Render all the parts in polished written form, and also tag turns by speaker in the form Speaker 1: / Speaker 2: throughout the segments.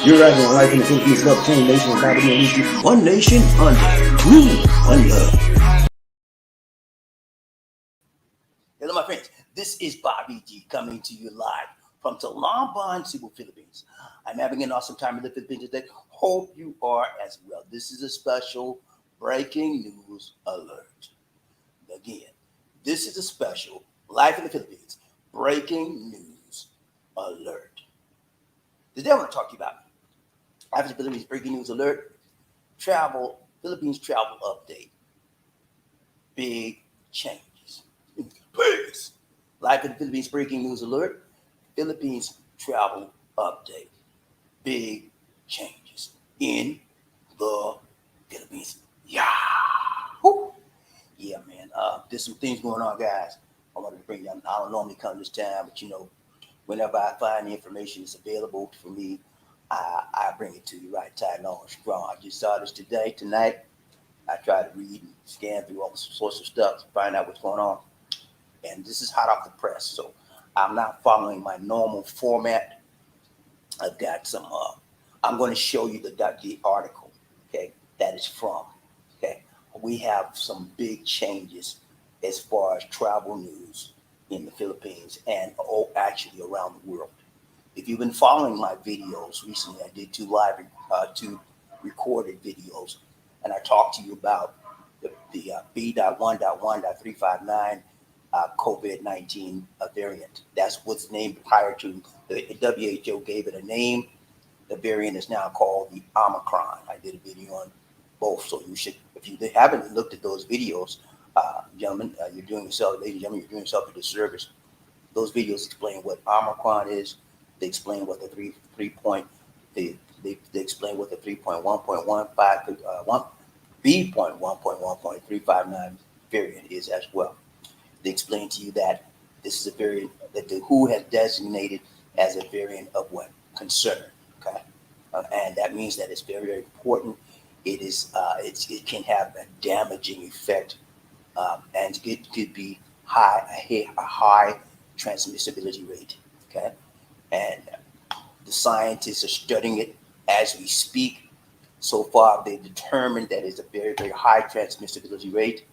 Speaker 1: You're rising in life in the Philippines, love change nation, and God in one nation under rule, one love.
Speaker 2: Hello, my friends. This is BobbieD coming to you live from Talamban, Cebu, Philippines. I'm having an awesome time in the Philippines today. Hope you are as well. This is a special breaking news alert. Again, this is a special Life in the Philippines breaking news alert. Today I want to talk to you about Life in the Philippines breaking news alert, Philippines travel update, big changes. Please. Life in the Philippines breaking news alert, Philippines travel update, big changes in the Philippines. Yahoo! Yeah, man. There's some things going on, guys. I wanted to bring them. I don't normally come this time, but whenever I find the information that's available for me, I bring it to you right tight, long and strong. I just saw this tonight. I tried to read and scan through all sorts of stuff to find out what's going on. And this is hot off the press, so I'm not following my normal format. I've got some. I'm going to show you the article, okay, that is from. Okay, we have some big changes as far as travel news in the Philippines and actually around the world. If you've been following my videos recently, I did two recorded videos, and I talked to you about the B.1.1.359 COVID-19 variant. That's what's named prior to the WHO gave it a name. The variant is now called the Omicron. I did a video on both, so you should, if you haven't looked at those videos, gentlemen, you're doing yourself, ladies and gentlemen, you're doing yourself a disservice. Those videos explain what Omicron is. They explain what the they explain what the 3.1.15 B.1.1.359 variant is as well. They explain to you that this is a variant that the WHO has designated as a variant of what? Concern. Okay, and that means that it's very, very important. It it can have a damaging effect, and it could be a high transmissibility rate. Okay, and the scientists are studying it as we speak. So far, they've determined that it's a very, very high transmissibility rate,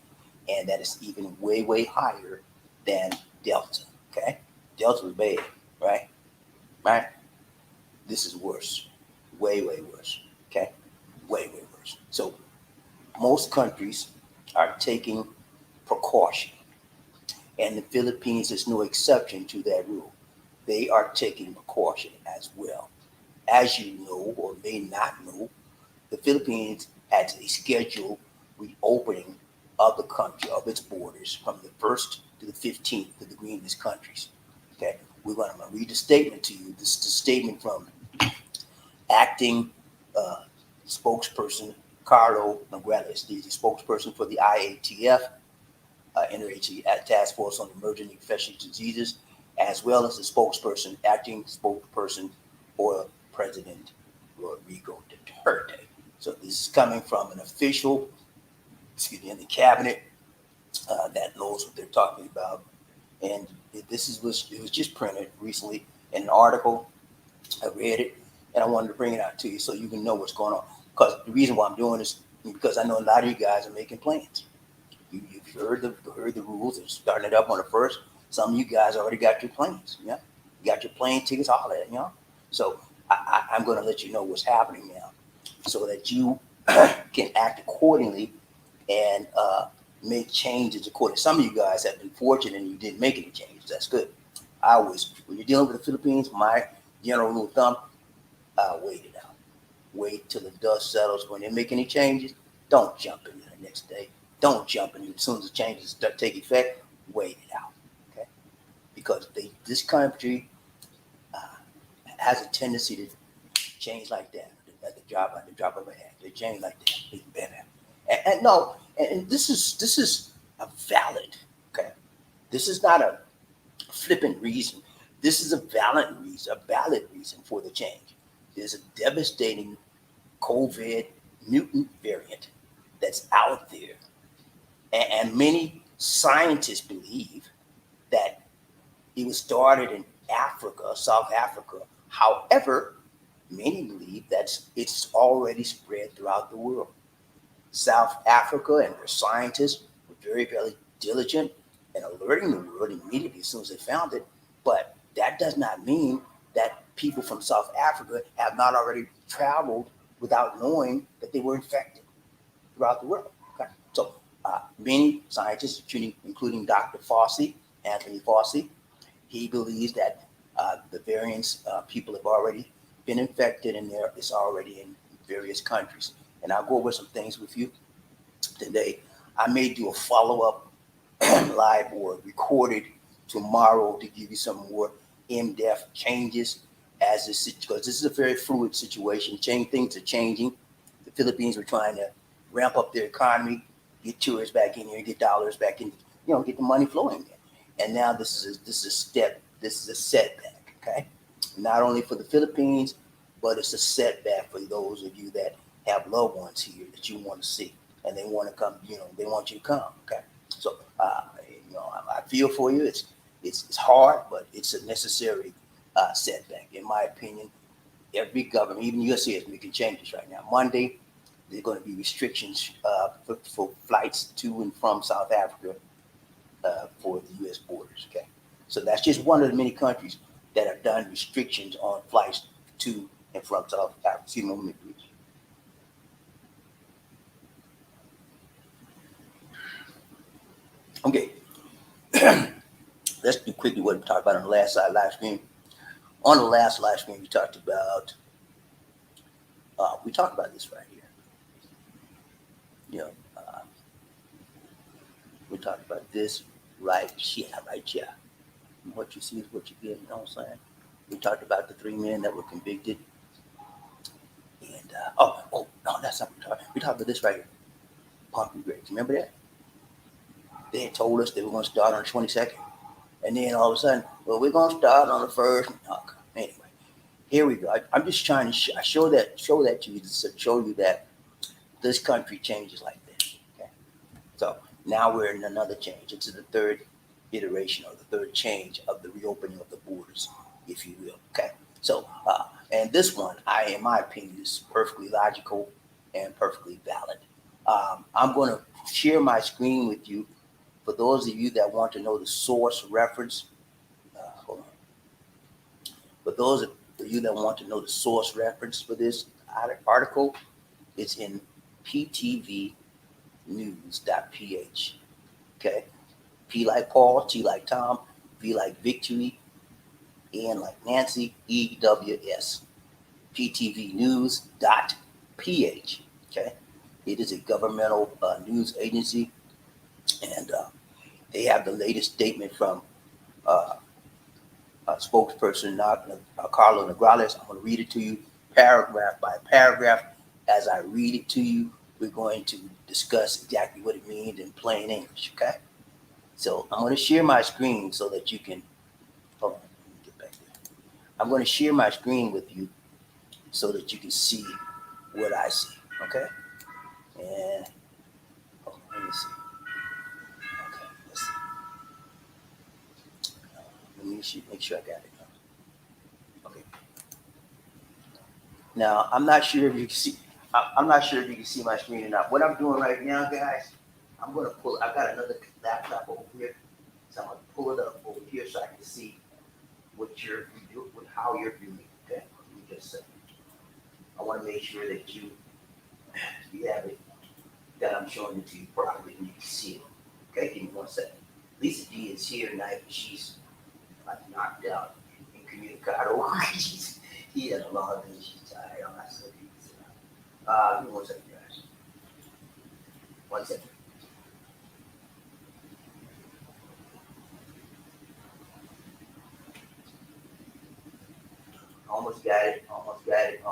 Speaker 2: and that is even way, way higher than Delta. Okay, Delta is bad, right? Right. This is worse, way, way worse. Okay, way, way worse. So most countries are taking precaution, and the Philippines is no exception to that rule. They are taking precaution as well. As you know, or may not know, the Philippines has a scheduled reopening of the country, of its borders, from the 1st to the 15th of the greenest countries. Okay, I'm going to read the statement to you. This is the statement from acting spokesperson Carlo Nogales. He's the spokesperson for the IATF, Interagency Task Force on Emerging Infectious Diseases, as well as the acting spokesperson for President Rodrigo Duterte. So this is coming from an official, in the cabinet that knows what they're talking about. And it was just printed recently in an article. I read it, and I wanted to bring it out to you so you can know what's going on. Because the reason why I'm doing this is because I know a lot of you guys are making plans. You've heard the rules. They're starting it up on the 1st. Some of you guys already got your plans. Yeah, you got your plane tickets, all that. So I'm going to let you know what's happening now, so that you can act accordingly and make changes accordingly. Some of you guys have been fortunate and you didn't make any changes. That's good. When you're dealing with the Philippines, my general rule of thumb, wait it out. Wait till the dust settles. When they make any changes, don't jump in the next day. Don't jump in as soon as the changes take effect. Wait it out, okay? Because this country has a tendency to change like that at the drop of a hat. They change like that. And this is a valid, okay? This is not a flippant reason. This is a valid reason for the change. There's a devastating COVID mutant variant that's out there. And many scientists believe that it was started in Africa, South Africa. However, many believe that it's already spread throughout the world. South Africa and their scientists were very, very diligent in alerting the world immediately as soon as they found it. But that does not mean that people from South Africa have not already traveled without knowing that they were infected throughout the world. Okay. So many scientists, including Dr. Fauci, Anthony Fauci, he believes that the variants people have already been infected and it's already in various countries. And I'll go over some things with you today. I may do a follow-up live or recorded tomorrow to give you some more in-depth changes as this, because this is a very fluid situation. Things are changing. The Philippines were trying to ramp up their economy, get tourists back in here, get dollars back in, get the money flowing again. And now this is a setback. Okay, not only for the Philippines, but it's a setback for those of you that have loved ones here that you want to see, and they want to come. They want you to come. Okay, so I feel for you. It's hard, but it's a necessary setback, in my opinion. Every government, even USA, is making changes right now. Monday, there are going to be restrictions for flights to and from South Africa for the U.S. borders. Okay, so that's just one of the many countries that have done restrictions on flights to and from South Africa. See me, please. Okay, let's do quickly what we talked about on the last live stream. On the last live stream, we talked about this right here. We talked about this right here. And what you see is what you get. You know what I'm saying? We talked about the 3 men that were convicted. And no, that's not what we talked about. We talked about this right here. Pumpkin grapes. Remember that? They had told us they were going to start on the 22nd. And then all of a sudden, well, we're going to start on the 1st. Anyway, here we go. I'm just trying to show that to you to show you that this country changes like this. Okay. So now we're in another change. It's the third iteration or the third change of the reopening of the borders, if you will. Okay. So, and this one, in my opinion, is perfectly logical and perfectly valid. I'm going to share my screen with you. For those of you that want to know the source reference, hold on. For those of you that want to know the source reference for this article, it's in ptvnews.ph. Okay, P like Paul, T like Tom, V like Victory, N like Nancy, EWS. ptvnews.ph. Okay, it is a governmental news agency, and they have the latest statement from spokesperson Carlo Nograles. I'm going to read it to you paragraph by paragraph. As I read it to you, we're going to discuss exactly what it means in plain English. Okay, so I'm going to share my screen so that you can. Hold on, let me get back there. I'm going to share my screen with you so that you can see what I see. Okay, and let me see. Okay, let's see. Let me make sure I got it. Okay. Now I'm not sure if you can see. I'm not sure if you can see my screen or not. What I'm doing right now, guys, I'm gonna pull. I got another laptop over here, so I'm gonna pull it up over here so I can see how you're viewing. Okay. Let me just say. I want to make sure that you have it. That I'm showing it to you properly and you can see it. Okay. Give me 1 second. Lisa G is here tonight. She's knocked out incommunicado. He had a long day. She's tired. I'm not so deep. Give me 1 second, guys. 1 second. Almost got it. 1 second.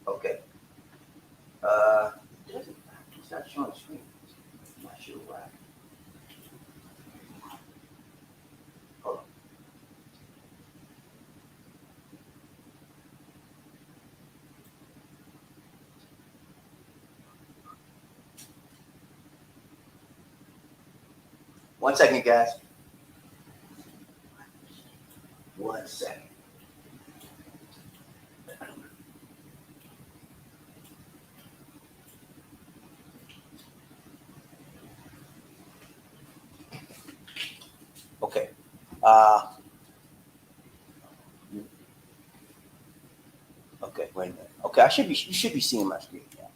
Speaker 2: Okay. It's not showing the screen. I'm not sure why. Hold on. 1 second, guys. 1 second. Okay. Okay, wait a minute. Okay, you should be seeing my screen now.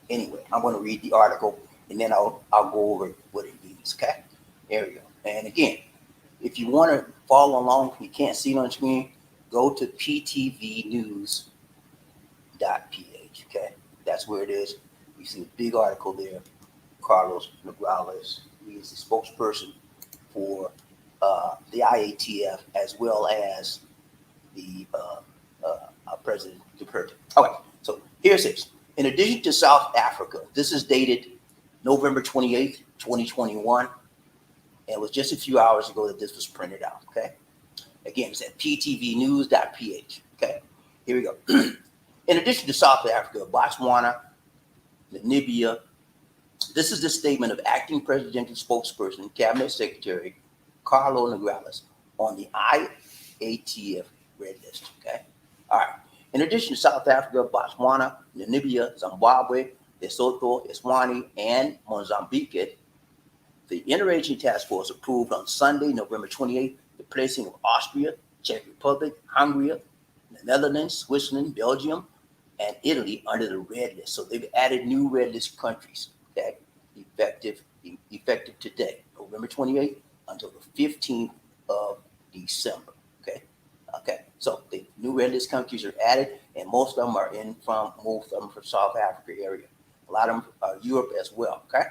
Speaker 2: Anyway, I'm going to read the article and then I'll go over what it means. Okay, there we go. And again, if you want to follow along, you can't see it on the screen, go to ptvnews.ph. Okay, that's where it is. You see a big article there. Carlos Nograles, he is the spokesperson for the IATF as well as the President Duterte. Okay, so here's this. In addition to South Africa, this is dated November 28th, 2021. And it was just a few hours ago that this was printed out, okay? Again, it's at ptvnews.ph, okay? Here we go. In addition to South Africa, Botswana, Namibia, this is the statement of acting presidential spokesperson, cabinet secretary, Carlo Nograles, on the IATF red list, okay? All right. In addition to South Africa, Botswana, Namibia, Zimbabwe, Lesotho, Eswatini, and Mozambique, the Interagency Task Force approved on Sunday, November 28th, the placing of Austria, Czech Republic, Hungary, the Netherlands, Switzerland, Belgium, and Italy under the red list. So they've added new red list countries, okay, effective today, November 28th until the 15th of December, okay? Okay, so the new red list countries are added, and most of them are from South Africa area. A lot of them are Europe as well, okay?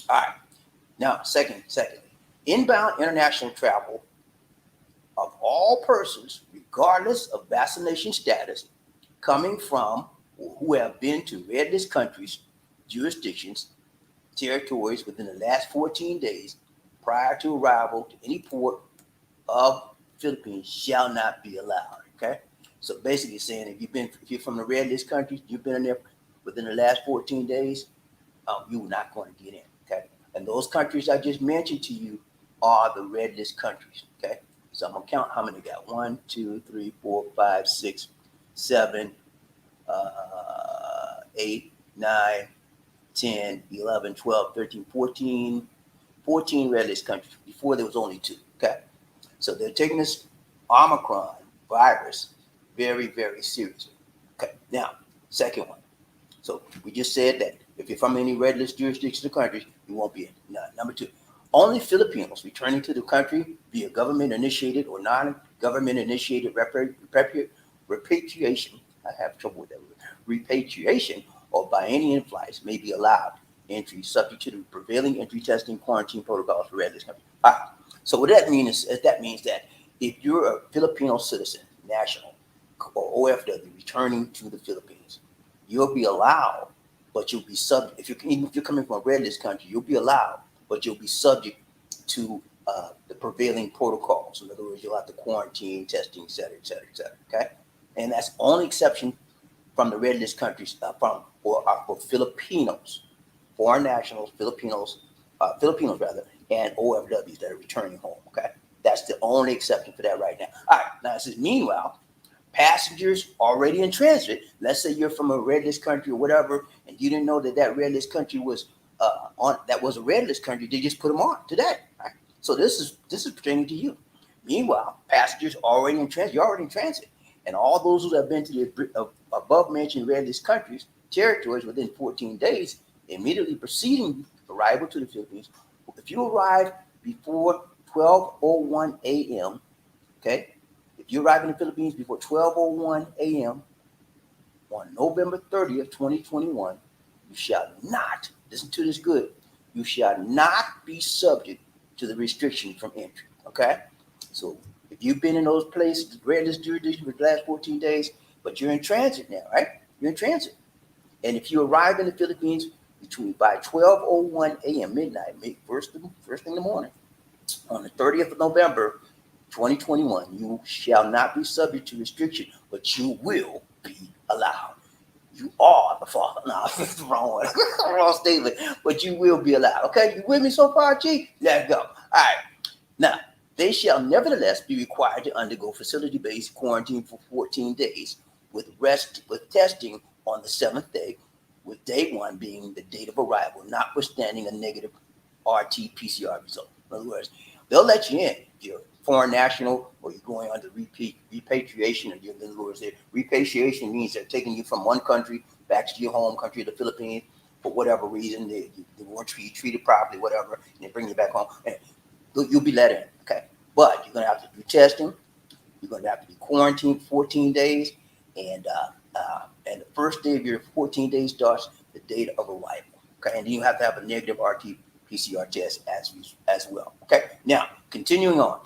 Speaker 2: All right. Now, secondly, inbound international travel of all persons, regardless of vaccination status, coming from or who have been to red list countries, jurisdictions, territories within the last 14 days prior to arrival to any port of Philippines shall not be allowed. Okay, so basically saying if you're from the red list countries, you've been in there within the last 14 days, you're not going to get in. Okay, and those countries I just mentioned to you are the red list countries. Okay, so I'm gonna count how many we got. 1, 2, 3, 4, 5, 6, 7, 8, 9, 10, 11, 12, 13, 14 red list countries. Before there was only 2. Okay. So they're taking this Omicron virus very, very seriously. Okay. Now, second one. So we just said that if you're from any red list jurisdictions or countries, you won't be in. Number 2, only Filipinos returning to the country via government-initiated or non-government initiated repatriation. I have trouble with that word. Repatriation or by any in-flights may be allowed entry subject to the prevailing entry testing quarantine protocols for red list countries. All right. So what that means is that if you're a Filipino citizen, national, or OFW returning to the Philippines, you'll be allowed, but you'll be subject. Even if you're coming from a red list country, you'll be allowed, but you'll be subject to the prevailing protocols. In other words, you'll have to quarantine, testing, et cetera, et cetera, et cetera. Okay, and that's the only exception from the red list countries for Filipinos, foreign nationals, Filipinos rather, and OFWs that are returning home. Okay, that's the only exception for that right now. All right, now it says, meanwhile, passengers already in transit. Let's say you're from a red list country or whatever, and you didn't know that red list country was was a red list country. They just put them on today. Right? So this is pertaining to you. Meanwhile, passengers already in transit. You're already in transit, and all those who have been to the above mentioned red list countries, territories within 14 days, immediately preceding arrival to the Philippines. If you arrive before 12:01 a.m., okay, if you arrive in the Philippines before 12:01 a.m. on November 30th, 2021, you shall not, listen to this good, you shall not be subject to the restriction from entry, okay? So if you've been in those places, red list jurisdiction for the last 14 days, but you're in transit now, right? You're in transit. And if you arrive in the Philippines by 12:01 a.m. midnight, first thing in the morning, on the 30th of November, 2021, you shall not be subject to restriction, but you will be allowed. You are the father. No, wrong one. Wrong statement. But you will be allowed. Okay, you with me so far, G? Let's go. All All right. Now, they shall nevertheless be required to undergo facility-based quarantine for 14 days with testing on the 7th day, with day 1 being the date of arrival, notwithstanding a negative RT-PCR result. In other words, they'll let you in if you're a foreign national or you're going under repatriation. Or in other words, repatriation means they're taking you from one country back to your home country, the Philippines, for whatever reason. They weren't treated properly, whatever, and they bring you back home. And you'll be let in, okay? But you're going to have to do testing. You're going to have to be quarantined for 14 days. And the first day of your 14 days starts the date of arrival, okay? And then you have to have a negative RT-PCR test as well, okay? Now, continuing on.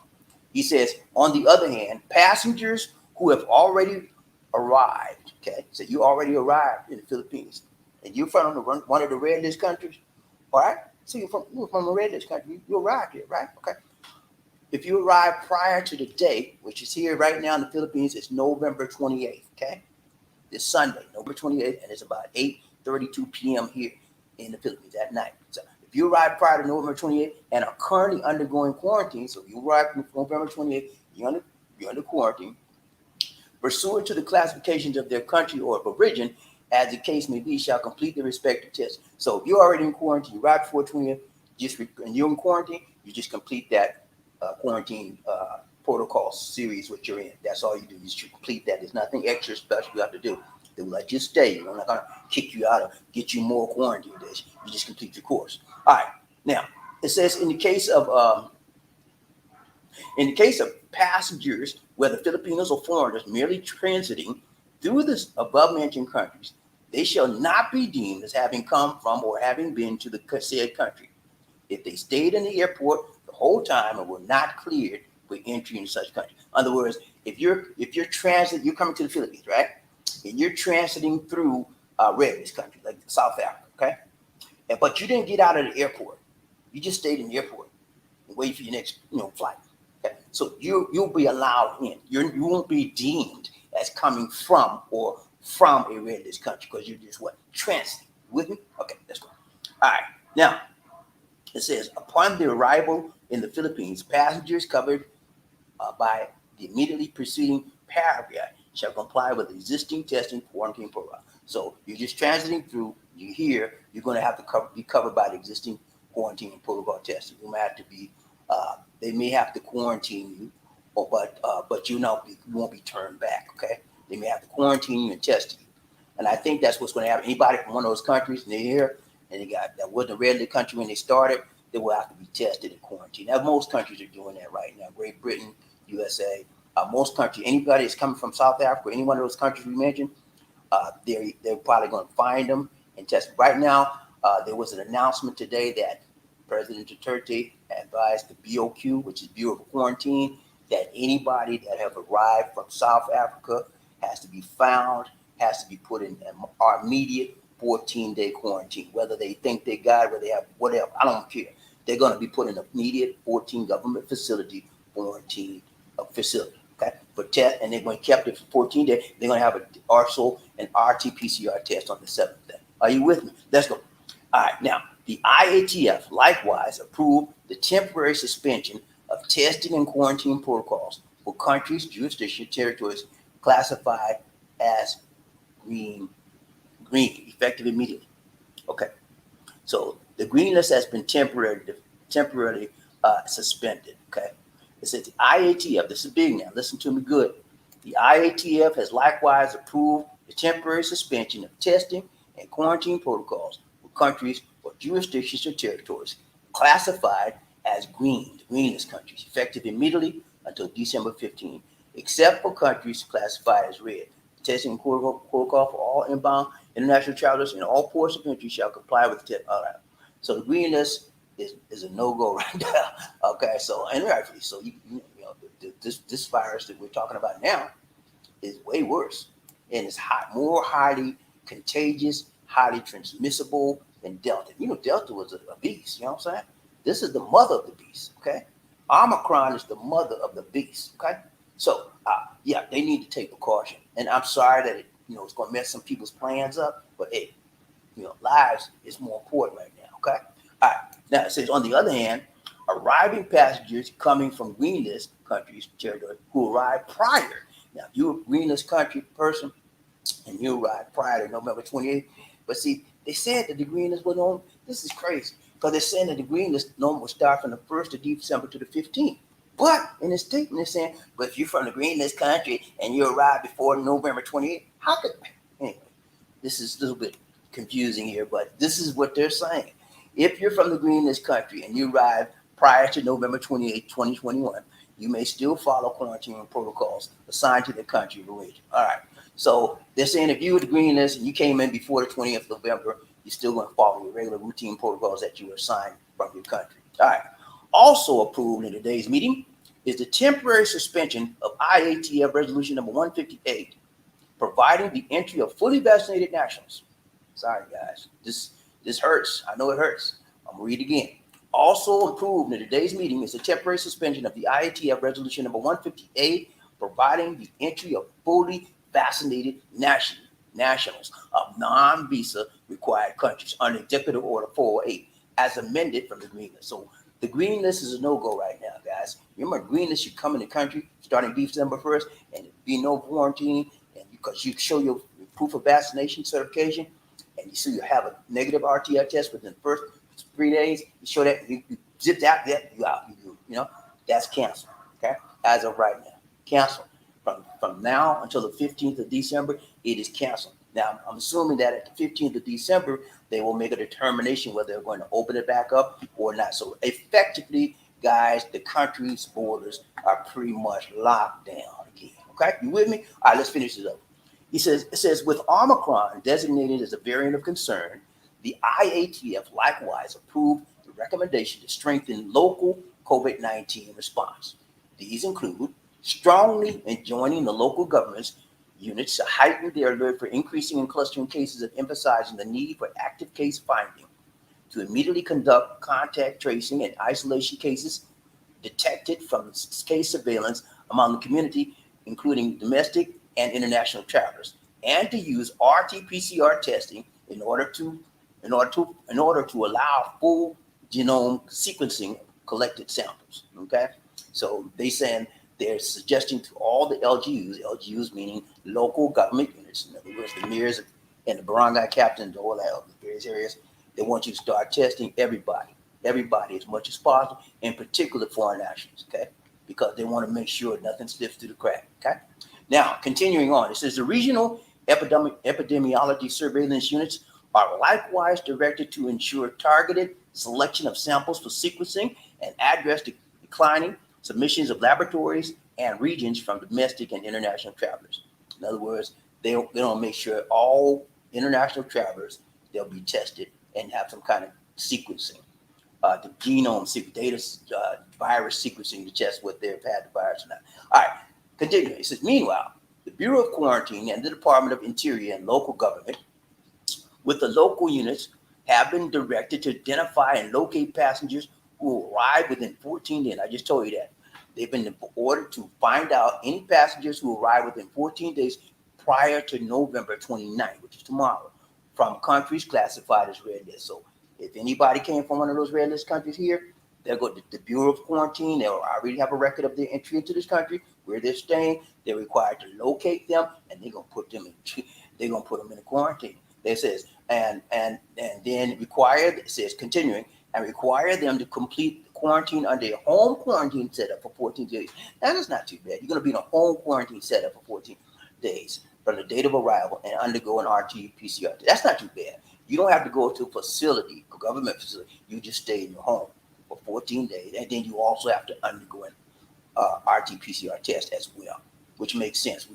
Speaker 2: He says, on the other hand, passengers who have already arrived, okay? So you already arrived in the Philippines, and you're from one of the red list countries, all right? So you're from a red list country. You arrived here, right? Okay. If you arrive prior to the date, which is here right now in the Philippines, it's November 28th, okay? This Sunday, November 28th, and it's about 8:32 p.m. here in the Philippines at night. So if you arrive prior to November 28th and are currently undergoing quarantine, so if you arrive November 28th, you're under quarantine, pursuant to the classifications of their country or of origin, as the case may be, shall complete the respective tests. So if you're already in quarantine, you arrived before 20th, and you're in quarantine, you just complete that quarantine protocol series which you're in. That's all you do. You just complete that. There's nothing extra special you have to do. They will let you stay. They're not going to kick you out or get you more quarantine days. You just complete your course. All right. Now, it says in the case of passengers, whether Filipinos or foreigners merely transiting through the above-mentioned countries, they shall not be deemed as having come from or having been to the said country if they stayed in the airport the whole time and were not cleared for entry into such country. In other words, if you're you're coming to the Philippines, right? And you're transiting through red list country like South Africa, okay? But you didn't get out of the airport. You just stayed in the airport and wait for your next flight. Okay? So you'll be allowed in. You won't be deemed as coming from a red list country because you're just transiting. With me? Okay, let's go. All right. Now, it says, upon the arrival in the Philippines, passengers covered by the immediately preceding paragraph shall comply with existing testing quarantine protocol. So you're just transiting through, you're here, you're going to have to be covered by the existing quarantine protocol testing. You might have to be, they may have to quarantine you, but you won't be turned back, okay? They may have to quarantine you and test you. And I think that's what's going to happen. Anybody from one of those countries, and they're here, and that wasn't a red list country when they started, they will have to be tested and quarantined. Now, most countries are doing that right now. Great Britain, USA, most countries, anybody that's coming from South Africa, any one of those countries we mentioned, they're probably going to find them and test them. Right now, there was an announcement today that President Duterte advised the BOQ, which is Bureau of Quarantine, that anybody that have arrived from South Africa has to be found, has to be put in an immediate 14-day quarantine, whether they think they got it, whether they have whatever, I don't care. They're going to be put in an immediate 14 government facility quarantine facility, okay? For test, and they're going to keep it for 14 days. They're going to have an RT-PCR test on the 7th day. Are you with me? Let's go. All right, now, the IATF likewise approved the temporary suspension of testing and quarantine protocols for countries, jurisdictions, territories classified as green, effective immediately. Okay, so the green list has been temporarily suspended. Okay, it says the IATF. This is big now. Listen to me good. The IATF has likewise approved the temporary suspension of testing and quarantine protocols for countries or jurisdictions or territories classified as green list countries, effective immediately until December 15, except for countries classified as red. Testing protocol for all inbound international travelers in all ports of entry shall comply with the test. All right. So the green list is a no-go right now. Okay. So and rightfully so. This virus that we're talking about now is way worse, and it's more highly contagious, highly transmissible than Delta. Delta was a beast. You know what I'm saying? This is the mother of the beast. Okay. Omicron is the mother of the beast. Okay. So, they need to take precaution. And I'm sorry that it's going to mess some people's plans up. But, hey, lives is more important right now, okay? All right. Now, it says, on the other hand, arriving passengers coming from green list countries, territory, who arrived prior. Now, if you're a green list country person and you arrived prior to November 28th, but see, they said that the green list was on, this is crazy, because they're saying that the green list norm will start from the 1st of December to the 15th. But in the statement, they're saying, but if you're from the green list country and you arrive before November 28th, how could, anyway, this is a little bit confusing here, but this is what they're saying. If you're from the green list country and you arrive prior to November 28, 2021, you may still follow quarantine protocols assigned to the country of origin. All right. So they're saying if you were the green list and you came in before the 20th of November, you're still going to follow your regular routine protocols that you were assigned from your country. All right. Also approved in today's meeting is the temporary suspension of IATF resolution number 158, providing the entry of fully vaccinated nationals. Sorry, guys. This hurts. I know it hurts. I'm going to read again. Also approved in today's meeting is the temporary suspension of the IATF resolution number 158, providing the entry of fully vaccinated nationals of non-visa required countries under Executive Order 408 as amended from the green list. So the green list is a no-go right now, guys. Remember, green list, you come in the country starting December 1st and be no quarantine, and because you show your proof of vaccination certification, and you see you have a negative RTI test within the first 3 days, you show that you zip that, you out. You know, that's canceled. Okay, as of right now, canceled. From now until the 15th of December, it is canceled. Now, I'm assuming that at the 15th of December, they will make a determination whether they're going to open it back up or not. So effectively, guys, the country's borders are pretty much locked down again. Okay, you with me? All right, let's finish this up. It says, with Omicron designated as a variant of concern, the IATF likewise approved the recommendation to strengthen local COVID-19 response. These include strongly enjoining the local governments units to heighten their alert for increasing and clustering cases and emphasizing the need for active case finding, to immediately conduct contact tracing and isolation cases detected from case surveillance among the community, including domestic and international travelers, and to use RT-PCR testing in order to allow full genome sequencing of collected samples. Okay, so they're suggesting to all the LGUs meaning local government units, in other words, the mayors and the barangay captains, all that of the various areas, they want you to start testing everybody as much as possible, in particular foreign nationals, okay, because they want to make sure nothing slips through the crack. Okay. Now, continuing on, it says the regional epidemiology surveillance units are likewise directed to ensure targeted selection of samples for sequencing and address declining submissions of laboratories and regions from domestic and international travelers. In other words, they don't make sure all international travelers, they'll be tested and have some kind of sequencing, the genome data, virus sequencing to test what they've had the virus or not. All right. Continuing, it says, meanwhile, the Bureau of Quarantine and the Department of Interior and local government, with the local units, have been directed to identify and locate passengers who arrive within 14 days. I just told you that. They've been ordered to find out any passengers who arrive within 14 days prior to November 29th, which is tomorrow, from countries classified as red list. So if anybody came from one of those red list countries here, they'll go to the Bureau of Quarantine. They'll already have a record of their entry into this country, where they're staying. They're required to locate them, and they're gonna put them in quarantine. It says, and then it says continuing, and require them to complete the quarantine under a home quarantine setup for 14 days. Now, that's not too bad. You're gonna be in a home quarantine setup for 14 days from the date of arrival and undergo an RT-PCR. That's not too bad. You don't have to go to a facility, a government facility. You just stay in your home for 14 days, and then you also have to undergo an RT-PCR test as well, which makes sense.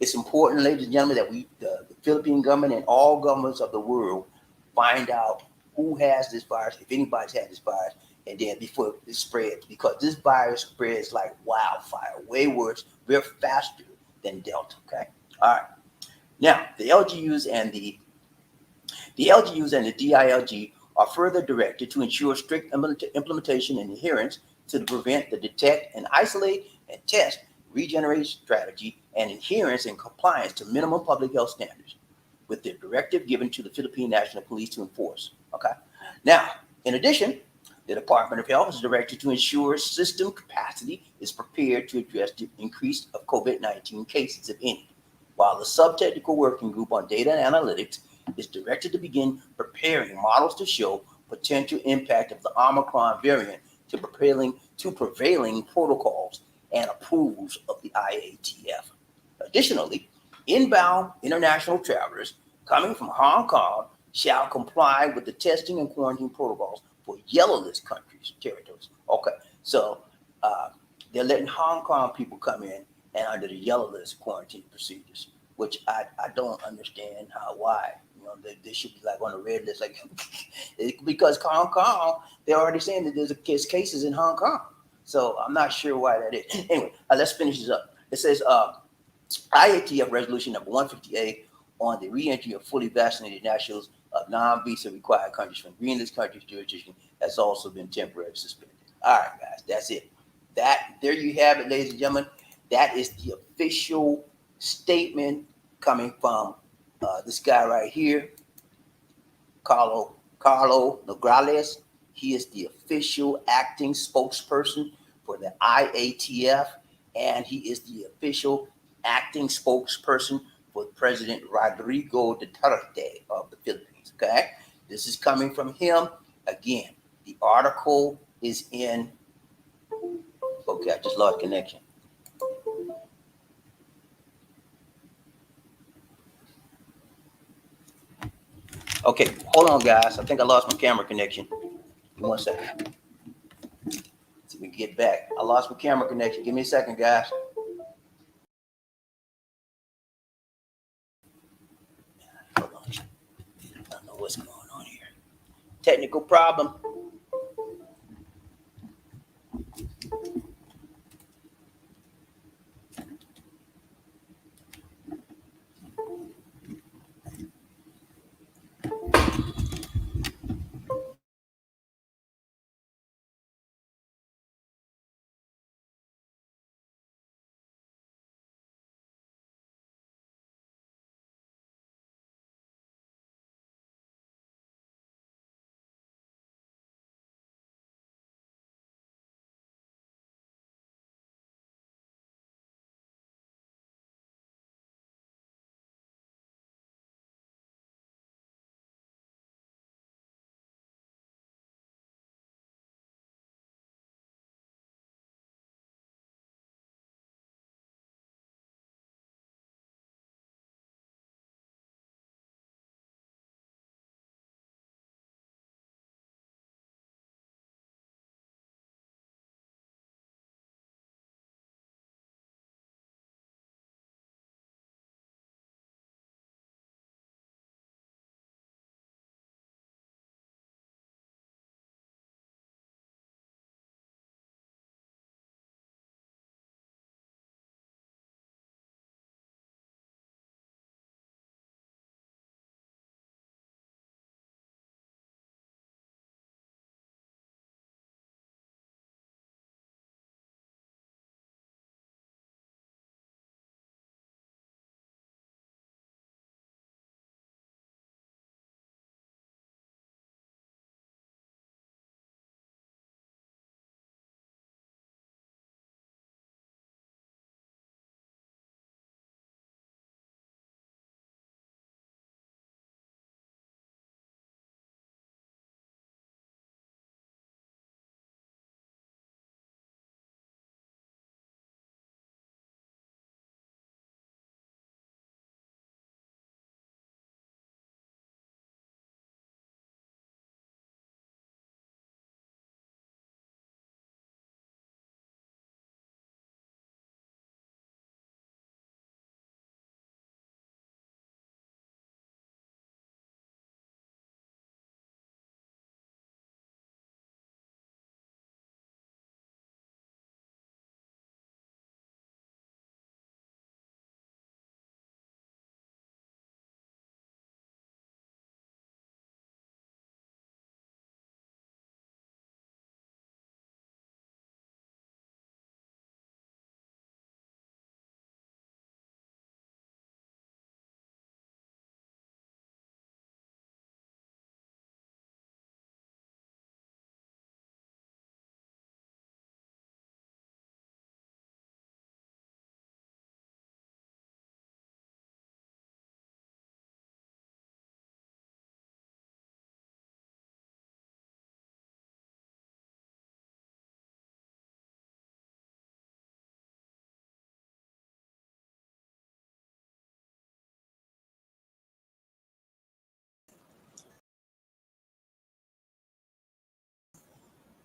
Speaker 2: It's important, ladies and gentlemen, that the Philippine government and all governments of the world find out who has this virus, if anybody's had this virus, and then before it spreads, because this virus spreads like wildfire, way worse, very faster than Delta. Okay, all right. Now the LGUs and the DILG are further directed to ensure strict implementation and adherence to prevent, detect, and isolate and test regeneration strategy and adherence and compliance to minimum public health standards, with the directive given to the Philippine National Police to enforce. Okay. Now, in addition, The Department of Health is directed to ensure system capacity is prepared to address the increase of COVID-19 cases, if any, while the subtechnical working group on data and analytics is directed to begin preparing models to show potential impact of the Omicron variant to prevailing protocols and approvals of the IATF. Additionally, inbound international travelers coming from Hong Kong shall comply with the testing and quarantine protocols for yellow list countries, territories. Okay, so they're letting Hong Kong people come in and under the yellow list quarantine procedures, which I don't understand why. You know, they should be like on the red list, like because Hong Kong, they're already saying that there's cases in Hong Kong. So I'm not sure why that is. Anyway, let's finish this up. It says IATF resolution number 158 on the re-entry of fully vaccinated nationals of non-visa required countries from green list countries jurisdiction has also been temporarily suspended. All right, guys, that's it. There you have it, ladies and gentlemen. That is the official statement coming from this guy right here, Carlo Nograles. He is the official acting spokesperson for the IATF, and he is the official acting spokesperson for President Rodrigo Duterte of the Philippines. Okay, this is coming from him. Again, the article is in. Okay, I just lost connection. Okay, hold on, guys. I think I lost my camera connection. Give me 1 second. See if we can get back. I lost my camera connection. Give me a second, guys. Hold on. I don't know what's going on here. Technical problem.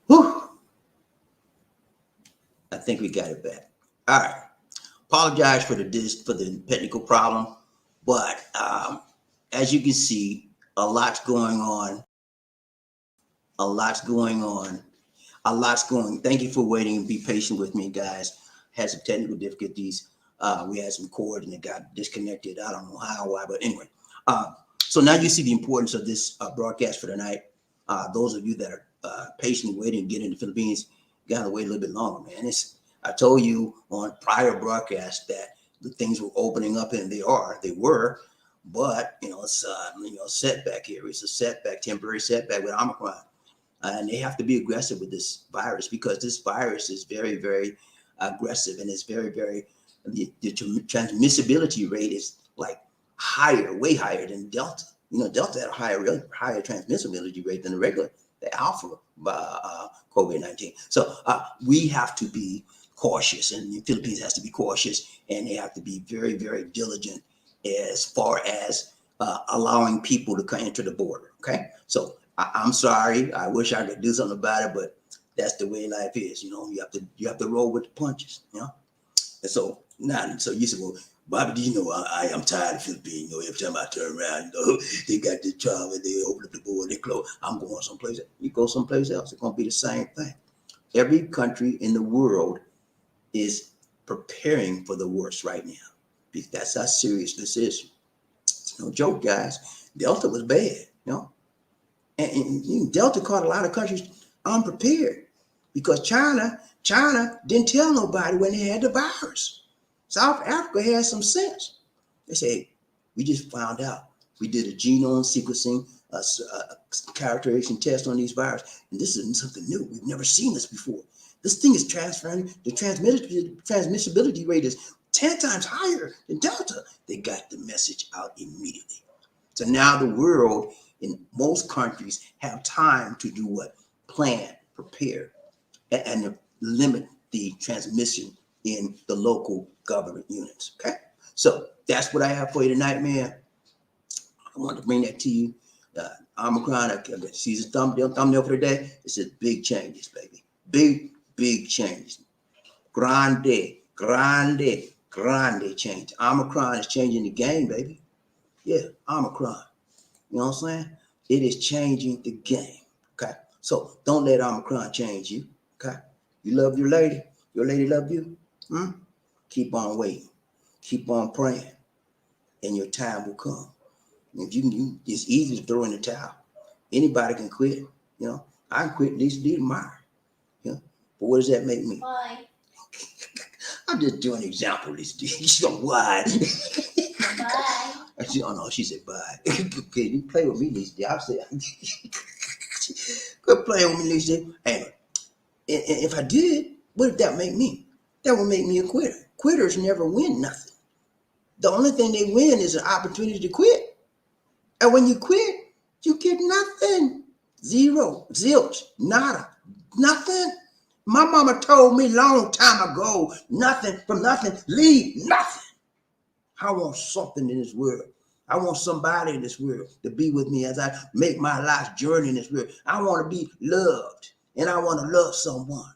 Speaker 1: Whew. I think we got it back. All right. Apologize for the technical problem, but as you can see, a lot's going on. A lot's going on. A lot's going. Thank you for waiting and be patient with me, guys. Had some technical difficulties. We had some cords and it got disconnected. I don't know how, why, but anyway. So now you see the importance of this broadcast for tonight. Those of you that are patiently waiting to get into the Philippines, gotta wait a little bit longer, man. I told you on prior broadcasts that the things were opening up, and they were, but it's a setback here. It's a setback, temporary setback with Omicron. And they have to be aggressive with this virus because this virus is very, very aggressive, and it's very, very, the transmissibility rate is like higher, way higher than Delta. Delta had a higher transmissibility rate than the Alpha COVID-19. So we have to be cautious, and the Philippines has to be cautious, and they have to be very, very diligent as far as allowing people to come into the border. Okay, so I'm sorry. I wish I could do something about it, but that's the way life is. You have to roll with the punches. And so now, so you said, well, Bobby, I am tired of Philippines. Every time I turn around, they got the job and they open up the border, they close. I'm going someplace. You go someplace else. It's going to be the same thing. Every country in the world is preparing for the worst right now. Because that's how serious this is. It's no joke, guys. Delta was bad, and Delta caught a lot of countries unprepared because China didn't tell nobody when they had the virus. South Africa had some sense. They say, we just found out. We did a genome sequencing, characterization test on these viruses, and this isn't something new. We've never seen this before. This thing is transferring. The transmissibility rate is 10 times higher than Delta. They got the message out immediately. So now the world in most countries have time to do what? Plan, prepare, and limit the transmission in the local government units. Okay, so that's what I have for you tonight, man. I want to bring that to you. Omicron, I see the thumbnail for today. It says big changes, baby. Big changes. Grande change. Omicron is changing the game, baby. Yeah, Omicron. You know what I'm saying? It is changing the game. Okay, so don't let Omicron change you. Okay, you love your lady. Your lady love you. Keep on waiting. Keep on praying, and your time will come. If it's easy to throw in the towel. Anybody can quit. I can quit Lisa D tomorrow. But what does that make me?
Speaker 3: Why?
Speaker 1: I'm just doing an example, Lisa D. She's going, why?
Speaker 3: Bye.
Speaker 1: She said bye. Okay, you play with me, Lisa D. I said, quit playing with me, Lisa D. Anyway, if I did, what did that make me? That would make me a quitter. Quitters never win nothing. The only thing they win is an opportunity to quit. And when you quit, you get nothing. Zero, zilch, nada, nothing. My mama told me long time ago, nothing from nothing, leave nothing. I want something in this world. I want somebody in this world to be with me as I make my life's journey in this world. I want to be loved, and I want to love someone.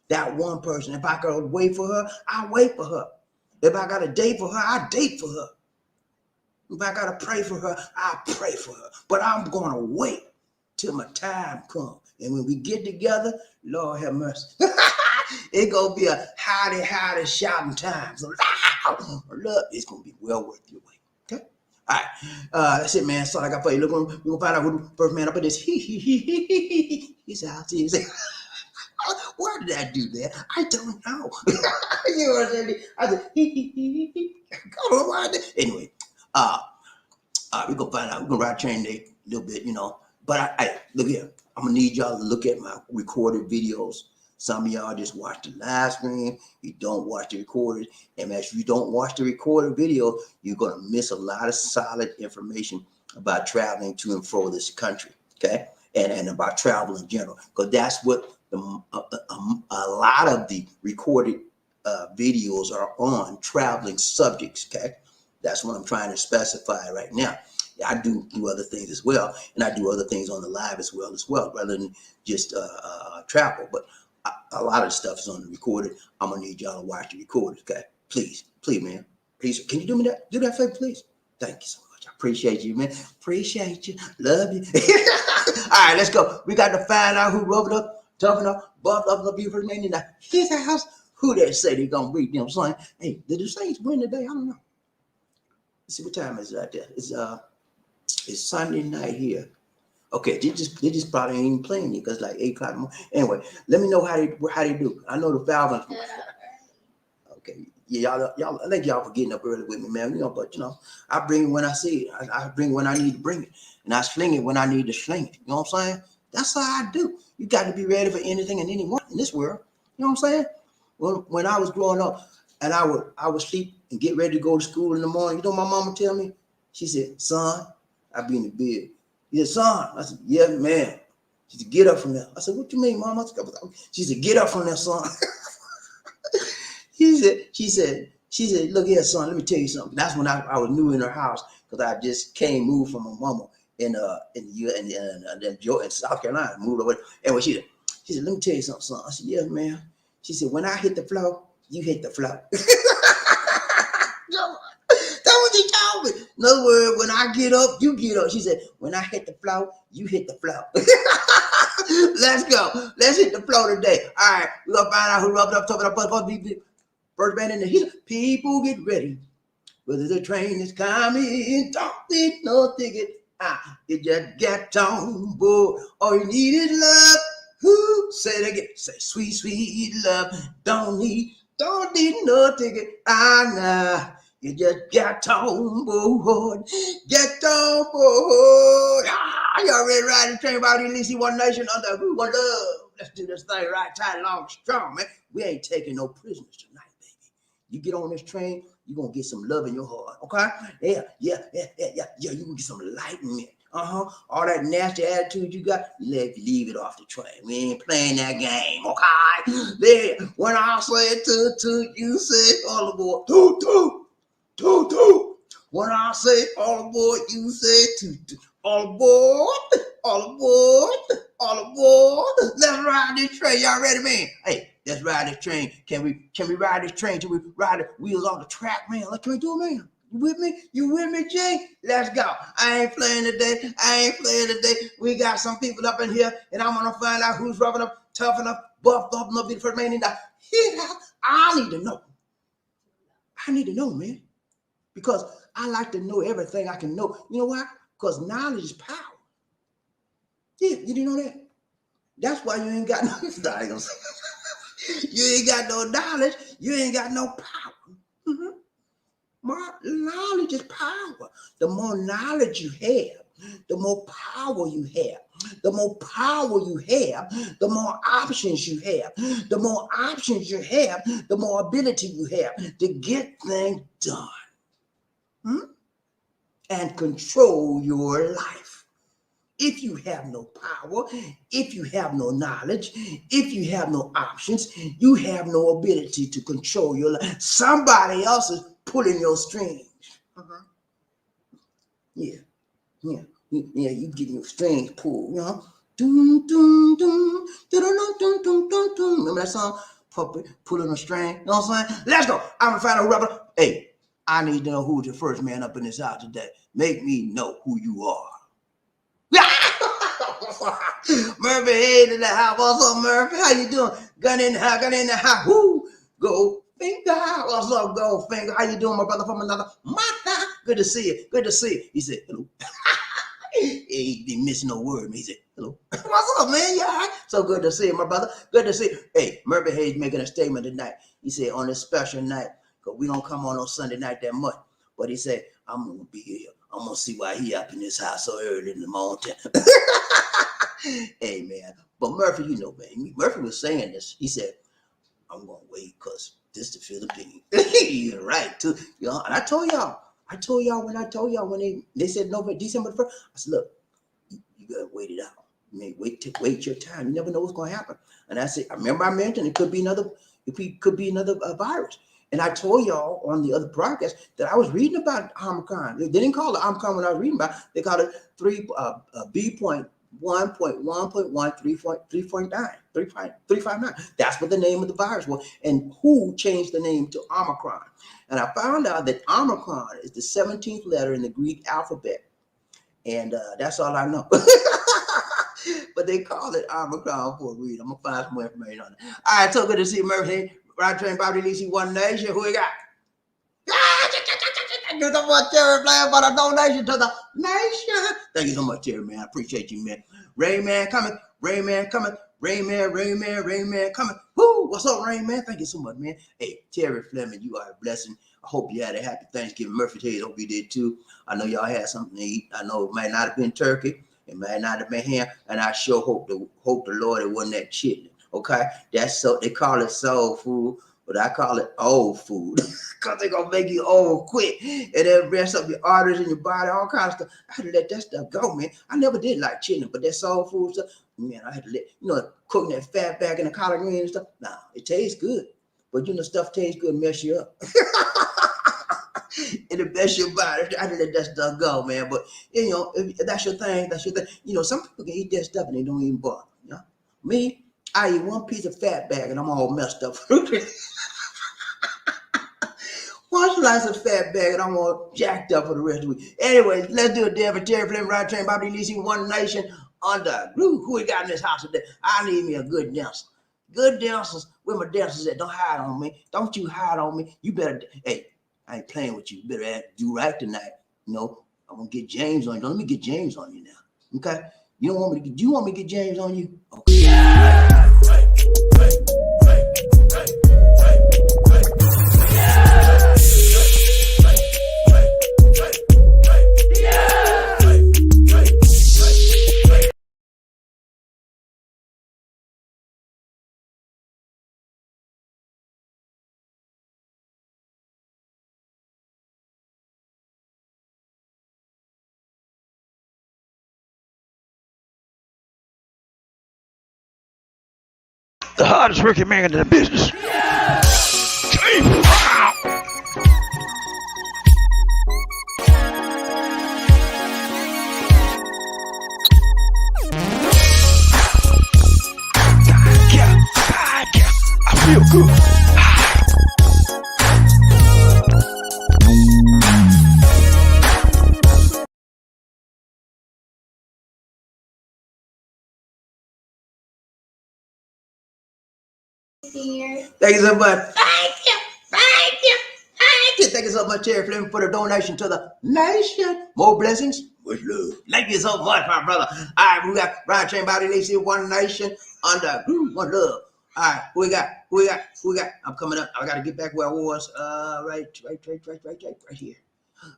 Speaker 1: That one person. If I gotta wait for her, I wait for her. If I gotta date for her, I date for her. If I gotta pray for her, I pray for her. But I'm gonna wait till my time comes. And when we get together, Lord have mercy. It's gonna be a howdy shouting time. So look, it's gonna be well worth your wait. Okay? All right. That's it, man. That's all I got for you. Look, we're gonna find out who the first man up in this. He's out. Why did I do that? I don't know. You know what I'm saying? I said, I don't know why I did. Anyway, we're gonna find out. We're gonna ride train day a little bit, But I look here. I'm gonna need y'all to look at my recorded videos. Some of y'all just watch the live stream. You don't watch the recorded. And if you don't watch the recorded video, you're gonna miss a lot of solid information about traveling to and fro this country. Okay, and about travel in general, because that's what a lot of the recorded videos are on traveling subjects. Okay, that's what I'm trying to specify right now. I do other things as well, and I do other things on the live as well, rather than just travel. But a lot of the stuff is on the recorded. I'm gonna need y'all to watch the recorded, okay? Please, man. Please, can you do me that? Do that favor, please. Thank you so much. I appreciate you, man. Appreciate you. Love you. All right, let's go. We got to find out who rubbed up, toughened up, buffed up the beautiful man in his house. Who they say they gonna beat them? Saying, hey, did the Saints win today? I don't know. Let's see what time is it out there. It's Sunday night here. Okay, they just probably ain't even playing it because it's like 8 o'clock in the morning. Anyway, let me know how they do. I know the Falcons. Okay, yeah, y'all. I think y'all for getting up early with me, man. But I bring it when I see it. I bring it when I need to bring it, and I sling it when I need to sling it. You know what I'm saying? That's how I do. You got to be ready for anything and anyone in this world. You know what I'm saying? When I was growing up, and I would sleep and get ready to go to school in the morning. You know what my mama tell me? She said, "Son, I be in the bed." He said, "Son." I said, "Yeah, man." She said, "Get up from there." I said, "What you mean, Mama?" She said, "Get up from there, son." She said, "Look here, son, let me tell you something." That's when I was new in her house because I just moved from my mama in South Carolina, moved over. And when she said, "Let me tell you something, son." I said, "Yeah, man." She said, "When I hit the floor, you hit the floor." That's what she told me. In other words, when I get up, you get up. She said, "When I hit the floor, you hit the floor." Let's go. Let's hit the floor today. All right, we're gonna find out who rubbed up, tough it up, first band in the heat. People get ready. Whether the train is coming, don't need no ticket. You just get on board. All you need is love. Who? Say it again. Say sweet, sweet love. Don't need no ticket. Nah. You just get on board. Get on board. Y'all ready to ride the train about Elysium, one nation under one love. Let's do this thing right, tight, long, strong, man. We ain't taking no prisoners tonight, baby. You get on this train, you're going to get some love in your heart, okay? Yeah. You can get some enlightenment. All that nasty attitude you got, leave it off the train. We ain't playing that game, okay? There, when I say toot, you say all aboard. Toot, toot. Toot, toot. When I say all aboard, you say toot, toot. All aboard, all aboard, all aboard. Let's ride this train. Y'all ready, man? Hey, let's ride this train. Can we ride this train till we ride the wheels on the track, man? What can we do, man? You with me? You with me, Jay? Let's go. I ain't playing today. We got some people up in here, and I'm gonna find out who's roughing up, toughing up, buffed up, no be the first man in the here. I need to know, man. Because I like to know everything I can know. You know why? Because knowledge is power. Yeah, you didn't know that? That's why you ain't got no you ain't got no knowledge. You ain't got no power. Mm-hmm. More knowledge is power. The more knowledge you have, the more power you have. The more power you have, the more options you have. The more options you have, the more ability you have to get things done. And control your life. If you have no power, if you have no knowledge, if you have no options, you have no ability to control your life. Somebody else is pulling your strings. Yeah, you getting your strings pulled, you know. Dun, dun, dun, dun, dun, dun, dun, dun, dun. Remember that song? Puppet pulling a string. You know what I'm saying? Let's go. I'm gonna find a rubber. Hey, I need to know who's the first man up in this house today. Make me know who you are. Murphy Hayes in the house. What's up, Murphy? How you doing? Gun in the house. Woo! Go finger. What's up, go finger? How you doing, my brother from another mother? Good to see you. He said, hello. He didn't miss no word. He said, hello. What's up, man? You all right? So good to see you, my brother. Good to see you. Hey, Murphy Hayes making a statement tonight. He said, on this special night, because we don't come on Sunday night that much, but he said, I'm going to be here. I'm going to see why he up in this house so early in the morning. Hey, man. But Murphy, you know, man, Murphy was saying this. He said, I'm going to wait because this is the Philippines. You're right, too. You know, and I told y'all when they said November, December 1st, I said, look, you got to wait it out. You may wait your time. You never know what's going to happen. And I said, I remember I mentioned it could be another virus. And I told y'all on the other broadcast that I was reading about Omicron. They didn't call it Omicron when I was reading about it. They called it B.1.1.1.3.359. That's what the name of the virus was. And who changed the name to Omicron? And I found out that Omicron is the 17th letter in the Greek alphabet. And that's all I know. But they call it Omicron for a reason. I'm going to find some more information on it. All right, so good to see Murphy. Right train, BobbieD, One Nation. Who we got? Thank you so much, Terry, playing for the donation to the nation. Thank you so much, Terry, man. I appreciate you, man. Rayman coming. Rayman coming. Rayman coming. Woo! What's up, Rayman? Thank you so much, man. Hey, Terry Fleming, you are a blessing. I hope you had a happy Thanksgiving. Murphy Hayes, hope you did too. I know y'all had something to eat. I know it might not have been turkey. It might not have been ham. And I sure hope the Lord it wasn't that chitlin. Okay? That's so they call it soul food, but I call it old food. Because they're gonna make you old quick. And then mess up your arteries in your body, all kinds of stuff. I had to let that stuff go, man. I never did like chitlin, but that soul food stuff, man, I had to let, cooking that fat back in the collard green and stuff. Nah, it tastes good. But stuff tastes good, mess you up. It'll mess your body. I had to let that stuff go, man. But if that's your thing, that's your thing. Some people can eat that stuff and they don't even bother. Me, I eat one piece of fat bag and I'm all messed up. One slice of fat bag and I'm all jacked up for the rest of the week. Anyways, let's do it there for Terry Fleming, Right Train, BobbieD, One Nation, under. Who we got in this house today? I need me a good dancer. Good dancers. Where my dancers at? Don't hide on me. Don't you hide on me. You better, hey, I ain't playing with you. You better do right tonight. I'm gonna get James on you. Don't let me get James on you now. Okay? You don't want me to do you want me to get James on you? Okay.
Speaker 4: The hardest working man in the business. I feel good.
Speaker 1: Thank you so much. Thank you. Thank you so much, Terry Fleming, for the donation to the nation. More blessings, much love. Thank you so much, my brother. All right, we got Ryan Chain, BobbieD, One Nation, under one love. All right, who we got? I'm coming up. I got to get back where I was. Right here.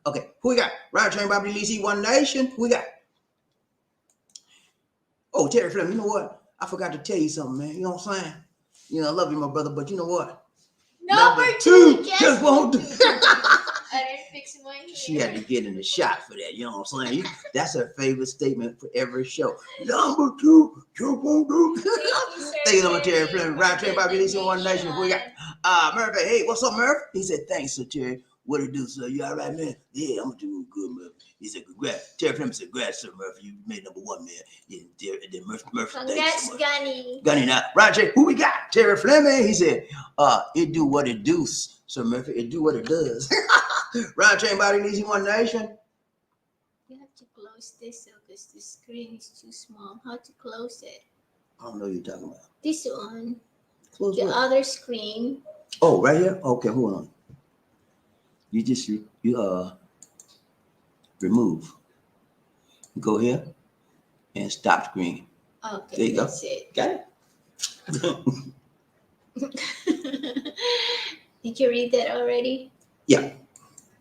Speaker 1: Okay, who we got? Ryan Chain, BobbieD, One Nation. Who we got? Oh, Terry Fleming, you know what? I forgot to tell you something, man. You know what I'm saying? I love you, my brother, but you know what?
Speaker 3: Number two
Speaker 1: just won't do.
Speaker 3: I didn't fix my hair.
Speaker 1: She had to get in the shot for that. You know what I'm saying? That's her favorite statement for every show. Number two just won't do. Thank you so much, Terry Fleming. Right Train, BobbieD, One Nation. We got Murphy. Hey, what's up, Murphy? He said, thanks, Sir Terry. What it do, sir? You all right, man? Yeah, I'm doing good, Murphy. He said, congrats. Terry Fleming said, congrats, Sir Murphy. You made number one, man. Yeah, then Murphy,
Speaker 3: Congrats,
Speaker 1: so
Speaker 3: Gunny.
Speaker 1: Gunny now. Roger, who we got? Terry Fleming. He said, it do what it do, Sir Murphy. It do what it does. Roger, BobbieD, One Nation.
Speaker 3: You have to close this because the screen is too small. How to close it?
Speaker 1: I don't know what you're talking about.
Speaker 3: This one.
Speaker 1: Close
Speaker 3: the
Speaker 1: what?
Speaker 3: Other screen.
Speaker 1: Oh, right here? Okay, hold on. You just remove. Go here and stop screen.
Speaker 3: Okay,
Speaker 1: there you
Speaker 3: that's
Speaker 1: go.
Speaker 3: It.
Speaker 1: Got it?
Speaker 3: Did you read that already?
Speaker 1: Yeah.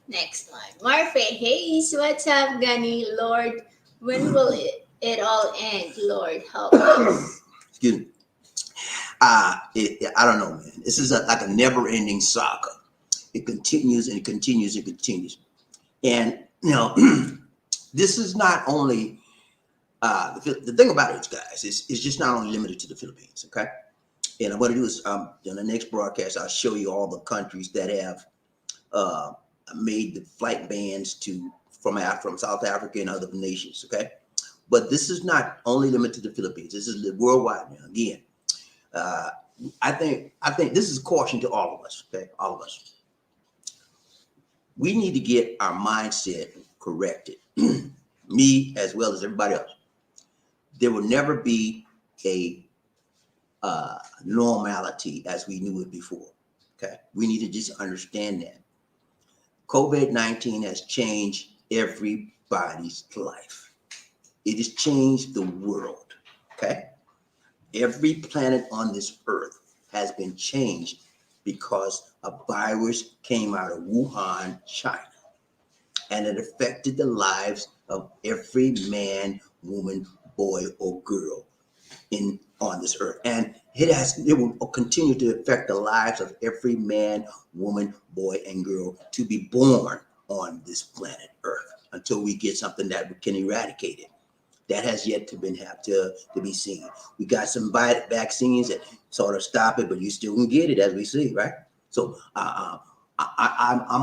Speaker 3: Next one. Murphy, hey, what's up, Gunny? Lord, when will it all end? Lord, help us.
Speaker 1: Excuse me. I don't know, man. This is like a never-ending saga. It continues and it continues and continues. And, this is not only, the thing about it, guys, is just not only limited to the Philippines, okay? And what I do is, in the next broadcast, I'll show you all the countries that have made the flight bans from South Africa and other nations. Okay, but this is not only limited to the Philippines. This is worldwide now. Again, I think this is a caution to all of us. Okay, all of us. We need to get our mindset corrected. Me as well as everybody else. There will never be a normality as we knew it before. Okay, we need to just understand that COVID-19 has changed everybody's life. It has changed the world. Okay, every planet on this earth has been changed because a virus came out of Wuhan, China, and it affected the lives of every man, woman, boy, or girl on this earth. And it will continue to affect the lives of every man, woman, boy, and girl to be born on this planet Earth until we get something that can eradicate it. That has yet to be seen. We got some vaccines that sort of stop it, but you still can get it, as we see, right? So I'm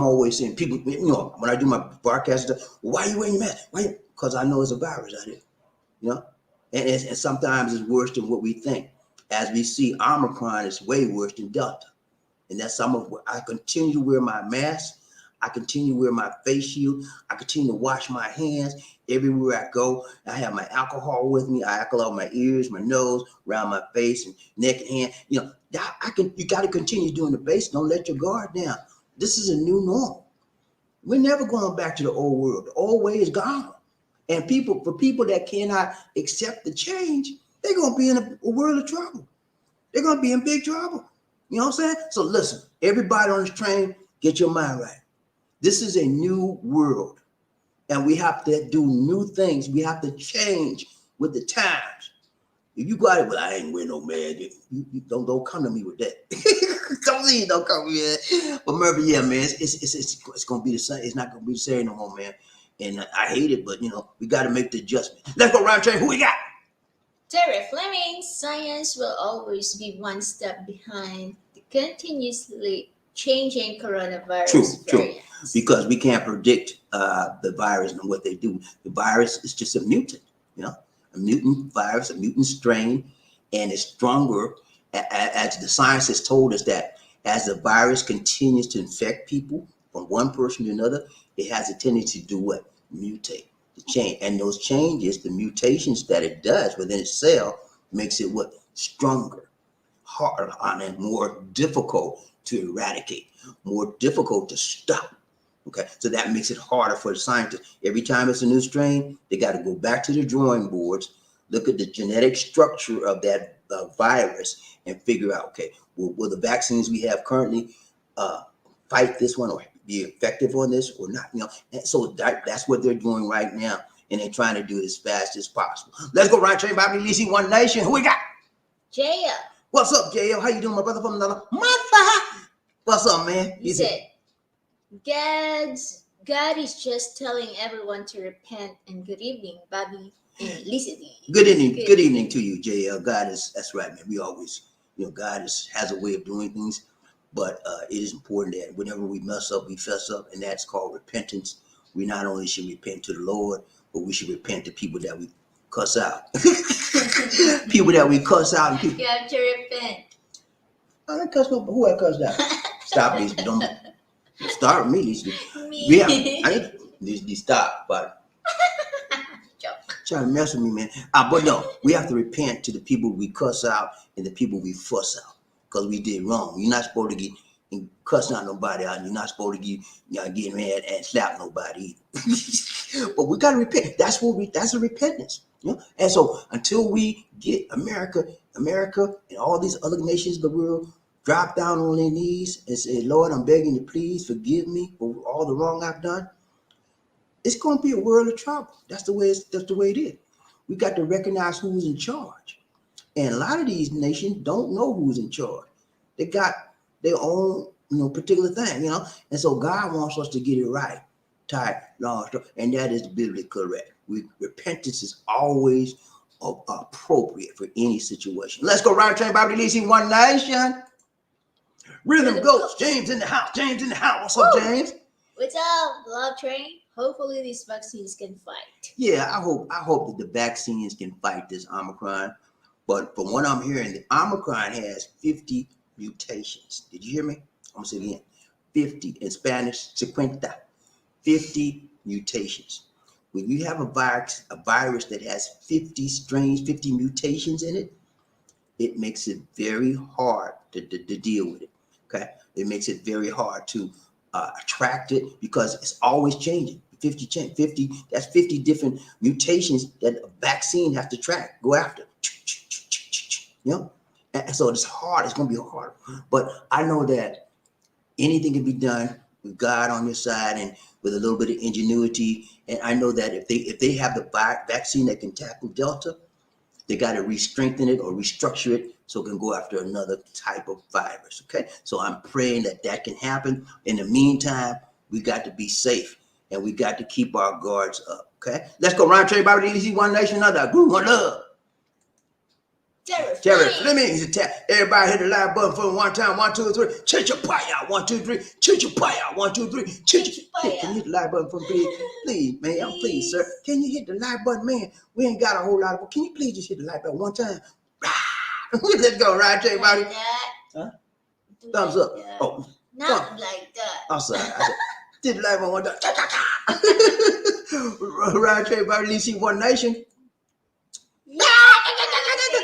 Speaker 1: always saying, people, when I do my broadcast, why are you wearing your mask? Why? Because I know it's a virus out here, and sometimes it's worse than what we think. As we see, Omicron is way worse than Delta, and that's some of what I continue to wear my mask. I continue to wear my face shield. I continue to wash my hands everywhere I go. I have my alcohol with me. I alcohol my ears, my nose, around my face and neck and hand. You got to continue doing the basics. Don't let your guard down. This is a new normal. We're never going back to the old world. The old way is gone. And for people that cannot accept the change, they're going to be in a world of trouble. They're going to be in big trouble. You know what I'm saying? So listen, everybody on this train, get your mind right. This is a new world, and we have to do new things. We have to change with the times. If you got it, well, I ain't wearing no mask. You don't come to me with that. Don't come to me with that. But Murphy, yeah, man, it's gonna be the same. It's not gonna be the same no more, man. And I hate it, but we got to make the adjustment. Let's go round train. Who we got?
Speaker 3: Terry Fleming, science will always be one step behind the continuously changing coronavirus variants.
Speaker 1: Because we can't predict the virus and what they do. The virus is just a mutant, a mutant virus, a mutant strain, and it's stronger. As the science has told us that as the virus continues to infect people from one person to another, it has a tendency to do what? Mutate, to change. And those changes, the mutations that it does within its cell, makes it what? Stronger, harder, and more difficult to eradicate, more difficult to stop. Okay, so that makes it harder for the scientists. Every time it's a new strain, they got to go back to the drawing boards, look at the genetic structure of that virus, and figure out, okay, will the vaccines we have currently fight this one or be effective on this or not? And so that's what they're doing right now, and they're trying to do it as fast as possible. Let's go right train, BobbieD, One Nation. Who we got?
Speaker 3: JL.
Speaker 1: What's up, JL? How you doing, my brother from another mother? What's up, man?
Speaker 3: He said, God is just telling everyone to repent, and good evening, Bobby and Lizzie.
Speaker 1: Good evening to you, JL. That's right, man. We always, God has a way of doing things, but it is important that whenever we mess up, we fess up, and that's called repentance. We not only should repent to the Lord, but we should repent to people that we cuss out. People that we cuss out. And people,
Speaker 3: you have to repent.
Speaker 1: I don't cuss nobody. Who I cussed out? Stop these. Don't start with me.
Speaker 3: Me.
Speaker 1: These stop, but trying to mess with me, man. But no, we have to repent to the people we cuss out and the people we fuss out because we did wrong. You're not supposed to get cuss out nobody out. You're not supposed to get mad and slap nobody either. But we gotta repent. That's a repentance. And so until we get America and all these other nations of the world drop down on their knees and say, Lord, I'm begging you, please forgive me for all the wrong I've done, it's going to be a world of trouble. That's the way it is. We got to recognize who's in charge. And a lot of these nations don't know who's in charge. They got their own, particular thing, And so God wants us to get it right, tight, long, and that is biblically correct. Repentance is always appropriate for any situation. Let's go round train, BobbieD, One Nation. Rhythm goes. James in the house. James in the house. What's up, James?
Speaker 3: What's up, Love Train? Hopefully these vaccines can fight.
Speaker 1: Yeah, I hope that the vaccines can fight this Omicron. But from what I'm hearing, the Omicron has 50 mutations. Did you hear me? I'm gonna say it again. 50 in Spanish, 50. 50 mutations. When you have a virus that has 50 strains, 50 mutations in it, it makes it very hard to deal with it. Okay, it makes it very hard to attract it because it's always changing. 50, that's 50 different mutations that a vaccine has to track, go after. You know, and so it's hard. It's going to be hard. But I know that anything can be done with God on your side and with a little bit of ingenuity. And I know that if they have the vaccine that can tackle Delta, they got to re-strengthen it or restructure it so it can go after another type of virus. Okay, so I'm praying that can happen. In the meantime, we got to be safe and we got to keep our guards up. Okay, let's go round trade, BobbieD, One Nation, another group, one love. Terry Fleming is attacked. Everybody hit the live button for one time. 1, 2, 3. Chichapaya. 1, 2, 3. Chichapaya. 1, 2, 3. Chichapaya. Can you hit the live button for me, please? Please, man. Please, sir. Can you hit the live button, man? We ain't got a whole lot of. Can you please just hit the live button one time? Let's go, right, everybody.
Speaker 3: Like that.
Speaker 1: Huh? Thumbs up.
Speaker 3: That.
Speaker 1: Oh,
Speaker 3: not like that.
Speaker 1: I'm sorry. Did the live button one time. Right, everybody. One Nation.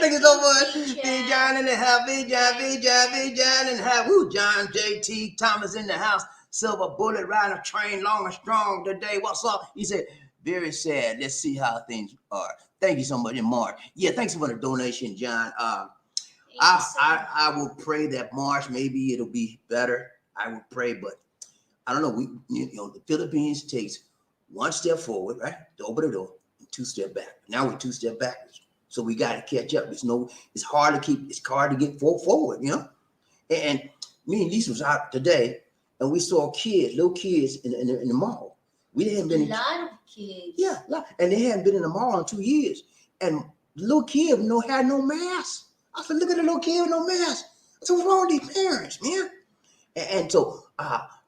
Speaker 1: Thank you so much. Big John in the house. Big John in the house. Woo, John JT Thomas in the house. Silver bullet riding a train long and strong today. What's up? He said, very sad. Let's see how things are. Thank you so much. And March. Yeah, thanks for the donation, John. I will pray that March, maybe it'll be better. I will pray, but I don't know. The Philippines takes one step forward, right? To open the door, and 2 steps back. Now we're 2 steps backwards. So we got to catch up. It's hard to get forward, you know? And me and Lisa was out today and we saw little kids in the mall. We hadn't been
Speaker 3: a lot of kids.
Speaker 1: Yeah, and they hadn't been in the mall in 2 years. And the little kid had no mask. I said, look at the little kid with no mask. I said, what's wrong with these parents, man? And so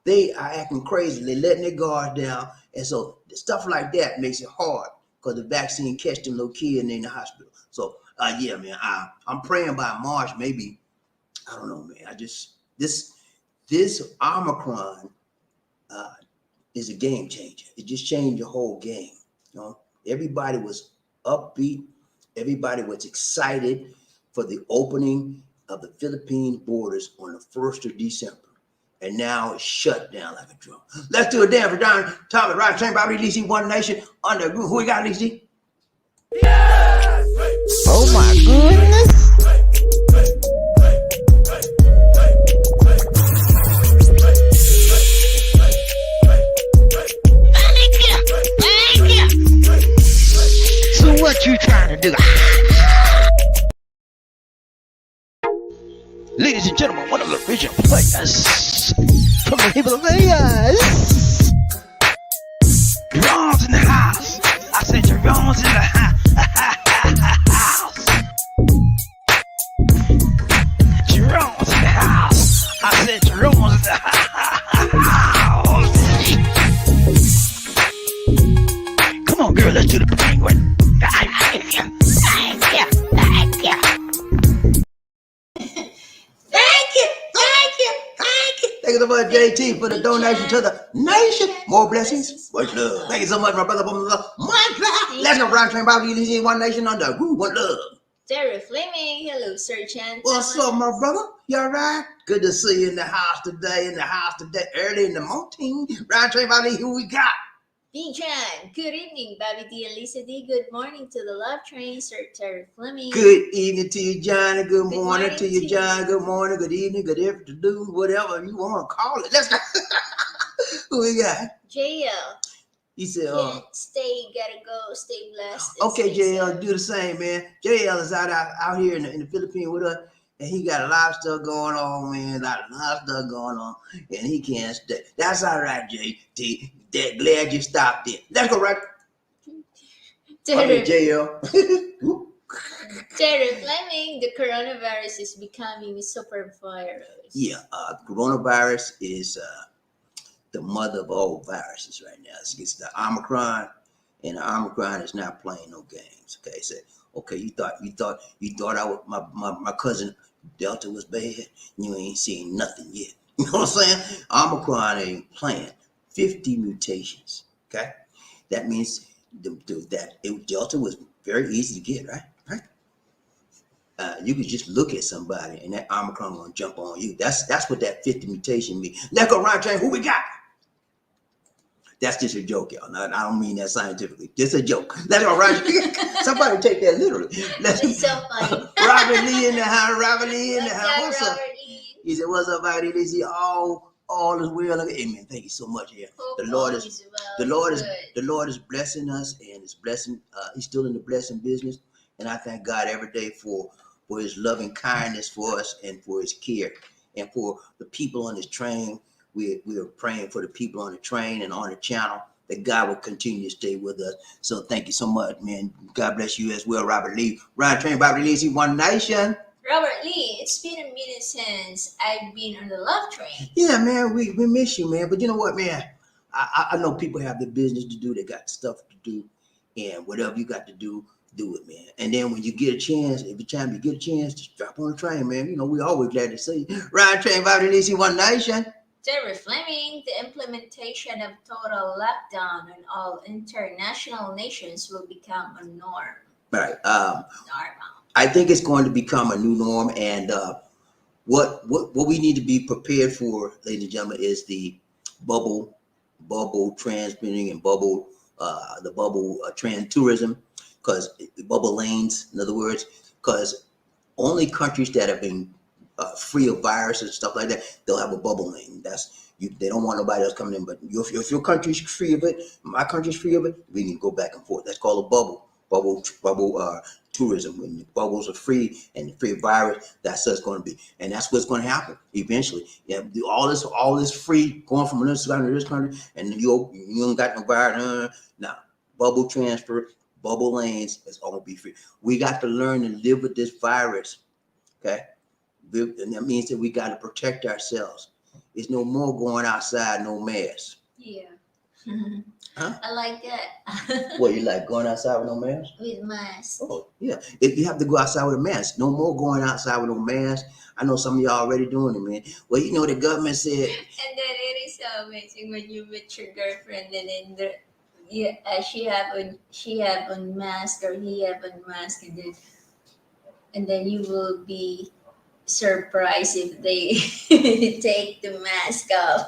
Speaker 1: they are acting crazy. They're letting their guard down. And so stuff like that makes it hard because the vaccine catch them little kids and they're in the hospital. So yeah, man, I'm praying by March, maybe. I don't know, man. This Omicron is a game changer. It just changed the whole game. You know, everybody was upbeat. Everybody was excited for the opening of the Philippine borders on the 1st of December. And now it's shut down like a drum. Let's do a dance for Don Thomas, right? Train BobbieD, One Nation, under group. Who we got, DC?
Speaker 4: Oh my goodness. Thank you. So what you trying to do? Ladies and gentlemen, one of the original players from the Himalayas. Jerome's in the house. I said Jerome's in the house. Jerome's in the house. I said Jerome's in the house. Come on, girl, let's do the penguin. Thank you.
Speaker 1: Thank you so much, JT, for the donation to the nation. More blessings. Much love. Thank you so much, my brother. Much love. Let's go round train BobbieD, One Nation under group. One love.
Speaker 3: Terry Fleming. Hello, Sir Chan.
Speaker 1: What's up, my brother? You all right? Good to see you in the house today. Early in the morning. Round train BobbieD, who we got?
Speaker 3: Bing Chan. Good evening, BobbieD and Lisa D. Good morning to the Love Train, Sir Terry Fleming.
Speaker 1: Good evening to you, Johnny. Good morning to you, John. Good morning, good evening, good afternoon, whatever you want to call it. Let's go. Who we got?
Speaker 3: JL.
Speaker 1: He said,
Speaker 3: Can't stay, gotta go, stay blessed.
Speaker 1: Okay, JL, do the same, man. JL is out here in the Philippines with us, and he got a lot of stuff going on, man. A lot of stuff going on, and he can't stay. That's all right, JT. Glad you stopped it. Let's go, right?
Speaker 3: Terry.
Speaker 1: Okay, JL.
Speaker 3: Terry Fleming, the coronavirus is becoming a super virus.
Speaker 1: Yeah, coronavirus is the mother of all viruses right now. It's the Omicron, and the Omicron is not playing no games. Okay, so okay, you thought I was, my cousin Delta was bad. You ain't seen nothing yet. You know what I'm saying? Omicron ain't playing. 50 mutations. Okay, that means Delta was very easy to get, right? Right. You could just look at somebody and that Omicron gonna jump on you. That's what that 50 mutation means. Let's go, Ron Train. Who we got? That's just a joke, y'all. No, I don't mean that scientifically. Just a joke. Let's go, Roger. Somebody take that literally.
Speaker 3: It's so funny.
Speaker 1: Robert Lee in the house. Robert Lee in the house.
Speaker 3: What's
Speaker 1: What's
Speaker 3: up,
Speaker 1: up?
Speaker 3: Robert Lee?
Speaker 1: He said, "What's up, buddy? They see all is well." Amen. Thank you so much. Yeah,
Speaker 3: Hope
Speaker 1: the Lord
Speaker 3: all
Speaker 1: is
Speaker 3: well.
Speaker 1: the Lord is blessing us, and it's blessing. He's still in the blessing business, and I thank God every day for His loving kindness for us and for His care and for the people on this train. We are praying for the people on the train and on the channel that God will continue to stay with us. So thank you so much, man. God bless you as well, Robert Lee. Ryan Train, Robert Lee, see One Nation.
Speaker 3: Robert Lee, it's been a minute since I've been on the love train.
Speaker 1: Yeah, man, we miss you, man. But you know what, man? I know people have the business to do. They got stuff to do. And whatever you got to do it, man. And then when you get a chance, every time you get a chance, just drop on the train, man. You know, we always glad to see you. Ryan Train, Robert Lee, see One Nation.
Speaker 3: Terry Fleming, the implementation of total lockdown on all international nations will become a norm.
Speaker 1: Right.
Speaker 3: Normal.
Speaker 1: I think it's going to become a new norm, and what we need to be prepared for, ladies and gentlemen, is the bubble transmitting and the bubble trans tourism, because bubble lanes, in other words, because only countries that have been free of virus and stuff like that, they'll have a bubble lane. That's you. They don't want nobody else coming in. But if your country's free of it, my country's free of it, we can go back and forth. That's called a bubble tourism. When the bubbles are free and free of virus, that's what it's going to be, and that's what's going to happen eventually. Yeah, all this free going from this country to this country, and you don't got no virus. Now, bubble transfer, bubble lanes, it's all going to be free. We got to learn to live with this virus. Okay. And that means that we got to protect ourselves. There's no more going outside, no mask.
Speaker 3: Yeah.
Speaker 1: Huh?
Speaker 3: I like that.
Speaker 1: What, you like going outside with no mask?
Speaker 3: With mask.
Speaker 1: Oh, yeah. If you have to go outside with a mask, no more going outside with no mask. I know some of y'all already doing it, man. Well, you know, the government said.
Speaker 3: And then it is so amazing when you meet your girlfriend and then she have on mask or he have on mask, and then you will be surprised if they take the mask off.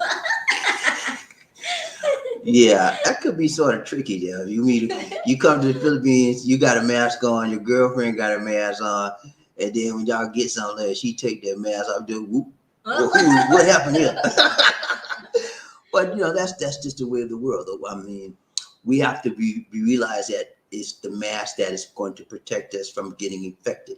Speaker 1: Yeah, that could be sort of tricky there. You come to the Philippines, you got a mask on, your girlfriend got a mask on, and then when y'all get something there, she take that mask off, do whoop. What happened here? But you know, that's just the way of the world, though. I mean, we have to realize that it's the mask that is going to protect us from getting infected.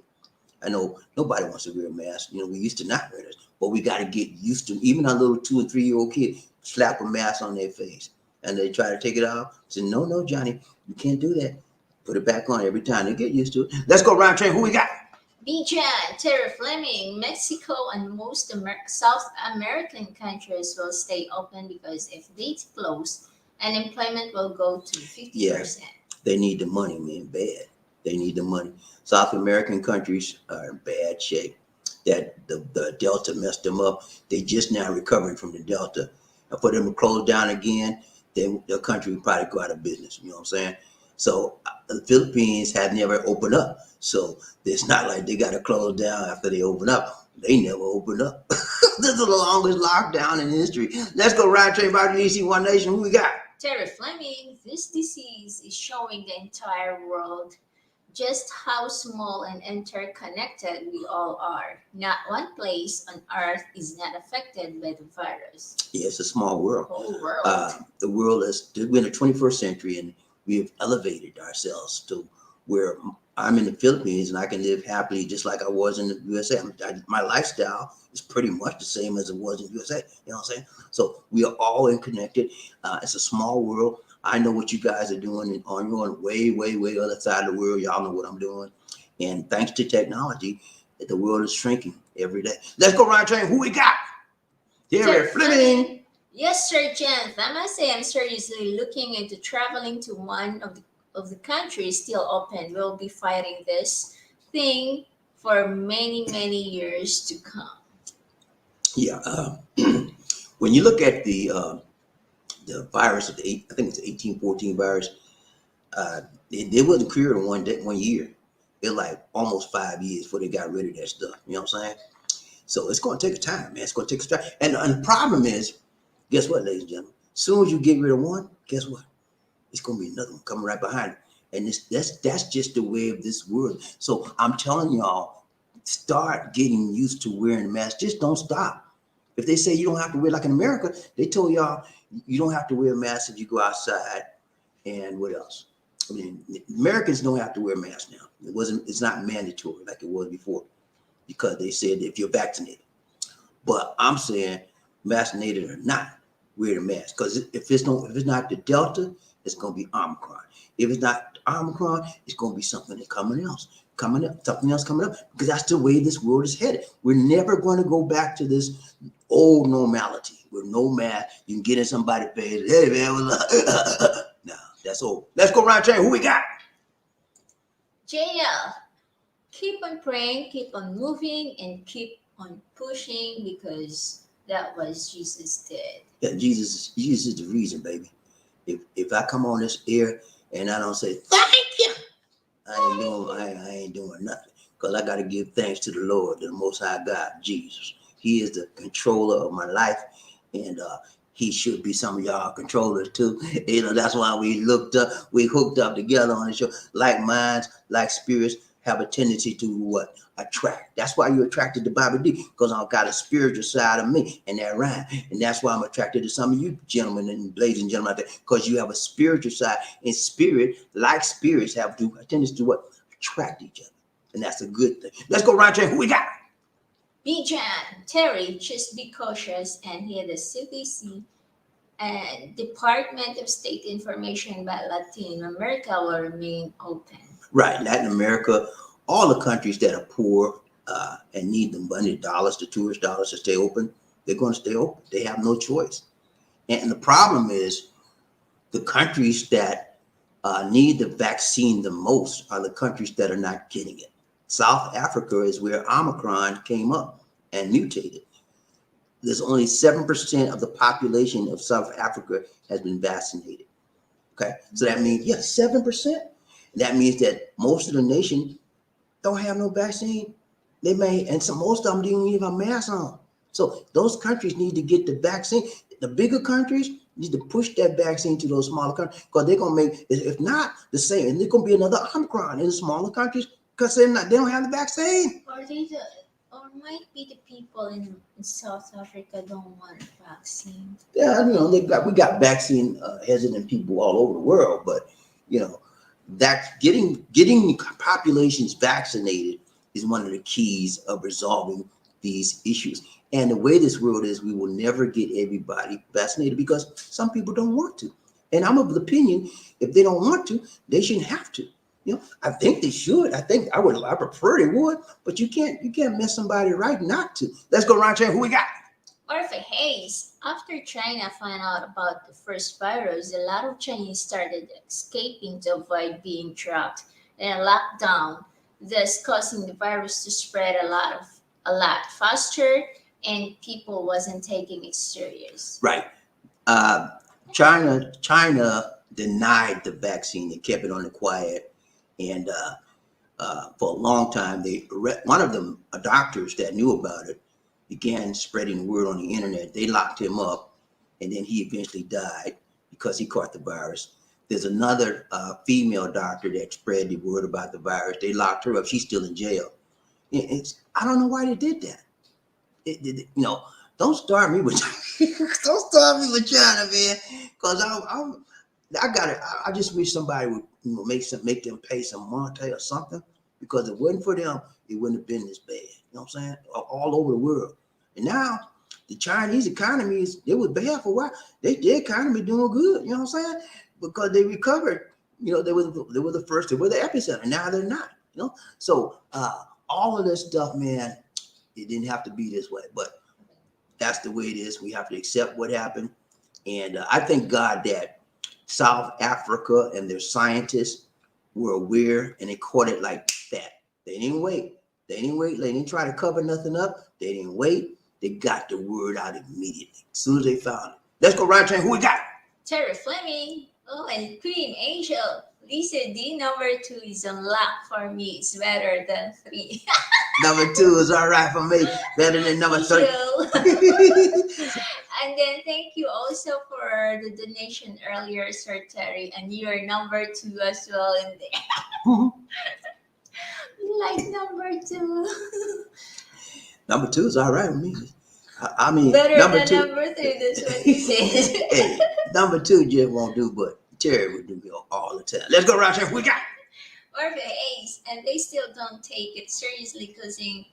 Speaker 1: I know nobody wants to wear a mask. You know, we used to not wear this, but we got to get used to. Even our little 2 and 3 year old kid slap a mask on their face, and they try to take it off. Say, no, Johnny, you can't do that. Put it back on every time. They get used to it. Let's go round train. Who we got?
Speaker 3: Bijan, Terry Fleming, Mexico and most South American countries will stay open because if they close, unemployment will go to 50%.
Speaker 1: Yes, they need the money, man, bad. They need the money. South American countries are in bad shape. That the Delta messed them up. They just now recovering from the Delta. And for them to close down again, the country would probably go out of business. You know what I'm saying? So the Philippines have never opened up. So it's not like they got to close down after they open up. They never opened up. This is the longest lockdown in history. Let's go ride train by the DC One Nation. Who we got?
Speaker 3: Terry Fleming, this disease is showing the entire world just how small and interconnected we all are. Not one place on earth is not affected by the virus.
Speaker 1: Yeah, it's a small world.
Speaker 3: Whole world.
Speaker 1: The world is, we're in the 21st century, and we have elevated ourselves to where I'm in the Philippines and I can live happily just like I was in the USA. My lifestyle is pretty much the same as it was in the USA. You know what I'm saying? So we are all interconnected. It's a small world. I know what you guys are doing on your way other side of the world. Y'all know what I'm doing. And thanks to technology, the world is shrinking every day. Let's go around train. Who we got? Here at Fleming.
Speaker 3: Yes, Sir Jen. I must say, I'm seriously looking into traveling to one of the countries still open. We'll be fighting this thing for many, many years to come.
Speaker 1: Yeah. When you look at the virus of I think it's the 1814 virus, it wasn't cured in 1 year. It like almost 5 years before they got rid of that stuff. You know what I'm saying? So it's going to take time, man. It's going to take time. And the problem is, guess what, ladies and gentlemen? As soon as you get rid of one, guess what? It's going to be another one coming right behind it. And that's just the way of this world. So I'm telling y'all, start getting used to wearing a mask. Just don't stop. If they say you don't have to wear, like in America, they told y'all you don't have to wear a mask if you go outside. And what else? I mean, Americans don't have to wear masks now. It's not mandatory like it was before, because they said if you're vaccinated. But I'm saying, vaccinated or not, wear the mask. Because if it's not the Delta, it's gonna be Omicron. If it's not Omicron, it's gonna be something coming else. Something else coming up, because that's the way this world is headed. We're never going to go back to this old normality with no mask. You can get in somebody's face. Hey man, no, that's old. Let's go around train. Who we got?
Speaker 3: JL, keep on praying, keep on moving, and keep on pushing, because that was Jesus did.
Speaker 1: Yeah, Jesus is the reason, baby. If I come on this air and I don't say thank you, I ain't doing nothing, because I got to give thanks to the Lord, the Most High God, Jesus. He is the controller of my life, and he should be some of y'all controllers too. You know, that's why we hooked up together on the show. Like minds, like spirits have a tendency to what? Attract. That's why you're attracted to BobbieD, because I've got a spiritual side of me, and that rhyme. And that's why I'm attracted to some of you gentlemen and ladies and gentlemen out there, because you have a spiritual side, and spirit, like spirits, have a tendency to what? Attract each other. And that's a good thing. Let's go around here. Who we got?
Speaker 3: Bijan, Terry, just be cautious, and here the CDC and Department of State information about Latin America will remain open.
Speaker 1: Right, Latin America, all the countries that are poor and need the money, the tourist dollars to stay open, they're going to stay open. They have no choice. And the problem is, the countries that need the vaccine the most are the countries that are not getting it. South Africa is where Omicron came up and mutated. There's only 7% of the population of South Africa has been vaccinated. Okay, so that means, 7%. That means that most of the nation don't have no vaccine. They may, and most of them don't even have a mask on. So those countries need to get the vaccine. The bigger countries need to push that vaccine to those smaller countries, because they're gonna make, if not the same, and there's gonna be another Omicron in the smaller countries, because they don't have the vaccine.
Speaker 3: Or might be the people in South Africa don't want a vaccine.
Speaker 1: Yeah, we got vaccine hesitant people all over the world, but that getting populations vaccinated is one of the keys of resolving these issues. And the way this world is, we will never get everybody vaccinated because some people don't want to. And I'm of the opinion, if they don't want to, they shouldn't have to. I think they should. I prefer they would, but you can't mess somebody right not to. Let's go around here. Who we got?
Speaker 3: Martha Hayes. After China found out about the first virus, a lot of Chinese started escaping to avoid being trapped in a lockdown, thus causing the virus to spread a lot faster, and people wasn't taking it serious.
Speaker 1: Right. China denied the vaccine. They kept it on the quiet. And for a long time, one of them, doctors that knew about it, began spreading the word on the internet. They locked him up, and then he eventually died because he caught the virus. There's another female doctor that spread the word about the virus. They locked her up. She's still in jail. I don't know why they did that. Don't start me with China, man, because I just wish somebody would make them pay some money or something, because if it wasn't for them, it wouldn't have been this bad. You know what I'm saying? All over the world. And now the Chinese economy they were bad for a while. Their economy doing good. You know what I'm saying? Because they recovered. They were the first. They were the epicenter. Now they're not. You know, so all of this stuff, man, it didn't have to be this way, but that's the way it is. We have to accept what happened, and I thank God that South Africa and their scientists were aware and they caught it like that. They didn't wait. They didn't try to cover nothing up. They didn't wait. They got the word out immediately as soon as they found it. Let's go right train. Who we got?
Speaker 3: Terry Fleming. Oh, and Queen Angel. Lisa D, number 2 is unlocked for me. It's better than 3.
Speaker 1: Number 2 is all right for me. Better than number 3.
Speaker 3: And then thank you also for the donation earlier, Sir Terry. And you're number 2 as well in there. You like number 2.
Speaker 1: Number 2 is all right with me. I mean,
Speaker 3: better
Speaker 1: number
Speaker 3: than
Speaker 1: 2.
Speaker 3: Number 3, that's what he says.
Speaker 1: Hey, number 2 just won't do, but Terry would do all the time. Let's go right here. Who we got?
Speaker 3: Orphe Ace, and they still don't take it seriously, causing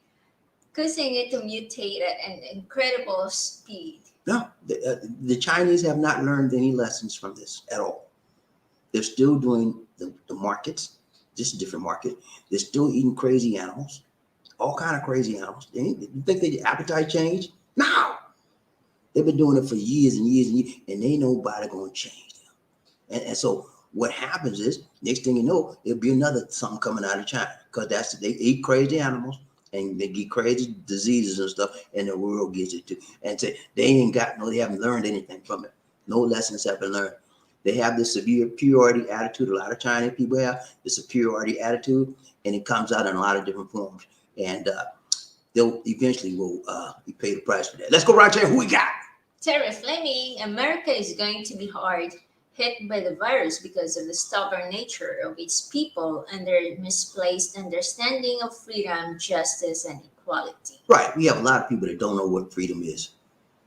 Speaker 3: it to mutate at an incredible speed.
Speaker 1: No, the Chinese have not learned any lessons from this at all. They're still doing the markets, just a different market. They're still eating crazy animals, all kind of crazy animals. You think their appetite changed? No. They've been doing it for years and years and years, and ain't nobody going to change them. And so what happens is, next thing you know, there'll be another something coming out of China, because they eat crazy animals and they get crazy diseases and stuff, and the world gets it too. And so they haven't learned anything from it. No lessons have been learned. They have this superiority attitude. A lot of Chinese people have the superiority attitude, and it comes out in a lot of different forms. And they'll eventually will be paid the price for that. Let's go right there. Who we got?
Speaker 3: Terry Fleming, America is going to be hard hit by the virus because of the stubborn nature of its people and their misplaced understanding of freedom, justice, and equality.
Speaker 1: Right. We have a lot of people that don't know what freedom is.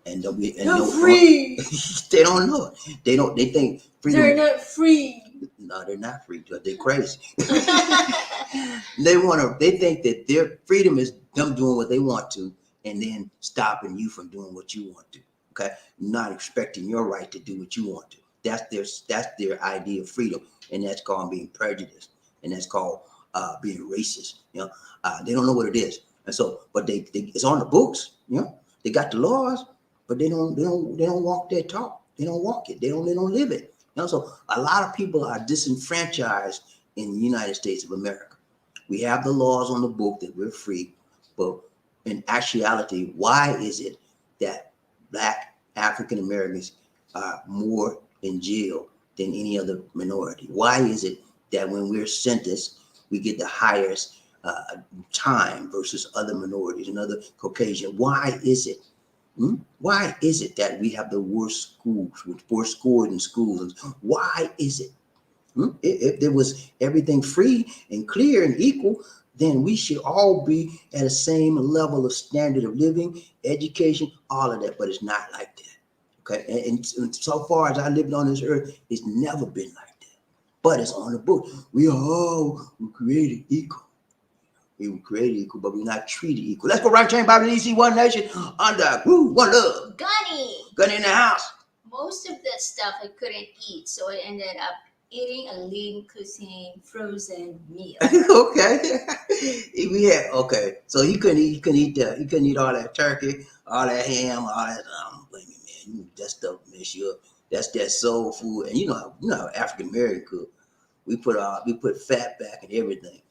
Speaker 1: And
Speaker 3: they're free.
Speaker 1: They don't know it. They think freedom.
Speaker 3: They're not free.
Speaker 1: No, they're not free. They're crazy. They think that their freedom is them doing what they want to and then stopping you from doing what you want to. Okay. Not expecting your right to do what you want to. That's their idea of freedom. And that's called being prejudiced. And that's called being racist. You know, they don't know what it is. And so, but they it's on the books, you know, they got the laws, but they don't walk their talk. They don't walk it. They don't live it. You know, so a lot of people are disenfranchised in the United States of America. We have the laws on the book that we're free, but in actuality, why is it that Black African Americans are more in jail than any other minority? Why is it that when we're sentenced, we get the highest time versus other minorities and other Caucasian? Why is it? Why is it that we have the worst schools, with worst scores in schools? Why is it? If there was everything free and clear and equal, then we should all be at the same level of standard of living, education, all of that. But it's not like that. Okay, and so far as I lived on this earth, it's never been like that. But it's on the book. We created equal. We were created equal, but we're not treated equal. Let's go right chain, BobbieD, One Nation, under Groove, One Love. Gunny in the house.
Speaker 3: Most of that stuff I couldn't eat, so I ended up eating a lean cuisine frozen meal.
Speaker 1: Okay. So he couldn't eat all that turkey, all that ham, all that. Blame me, man. That stuff mess you up. That's that soul food, and you know how African American cook. We put fat back and everything,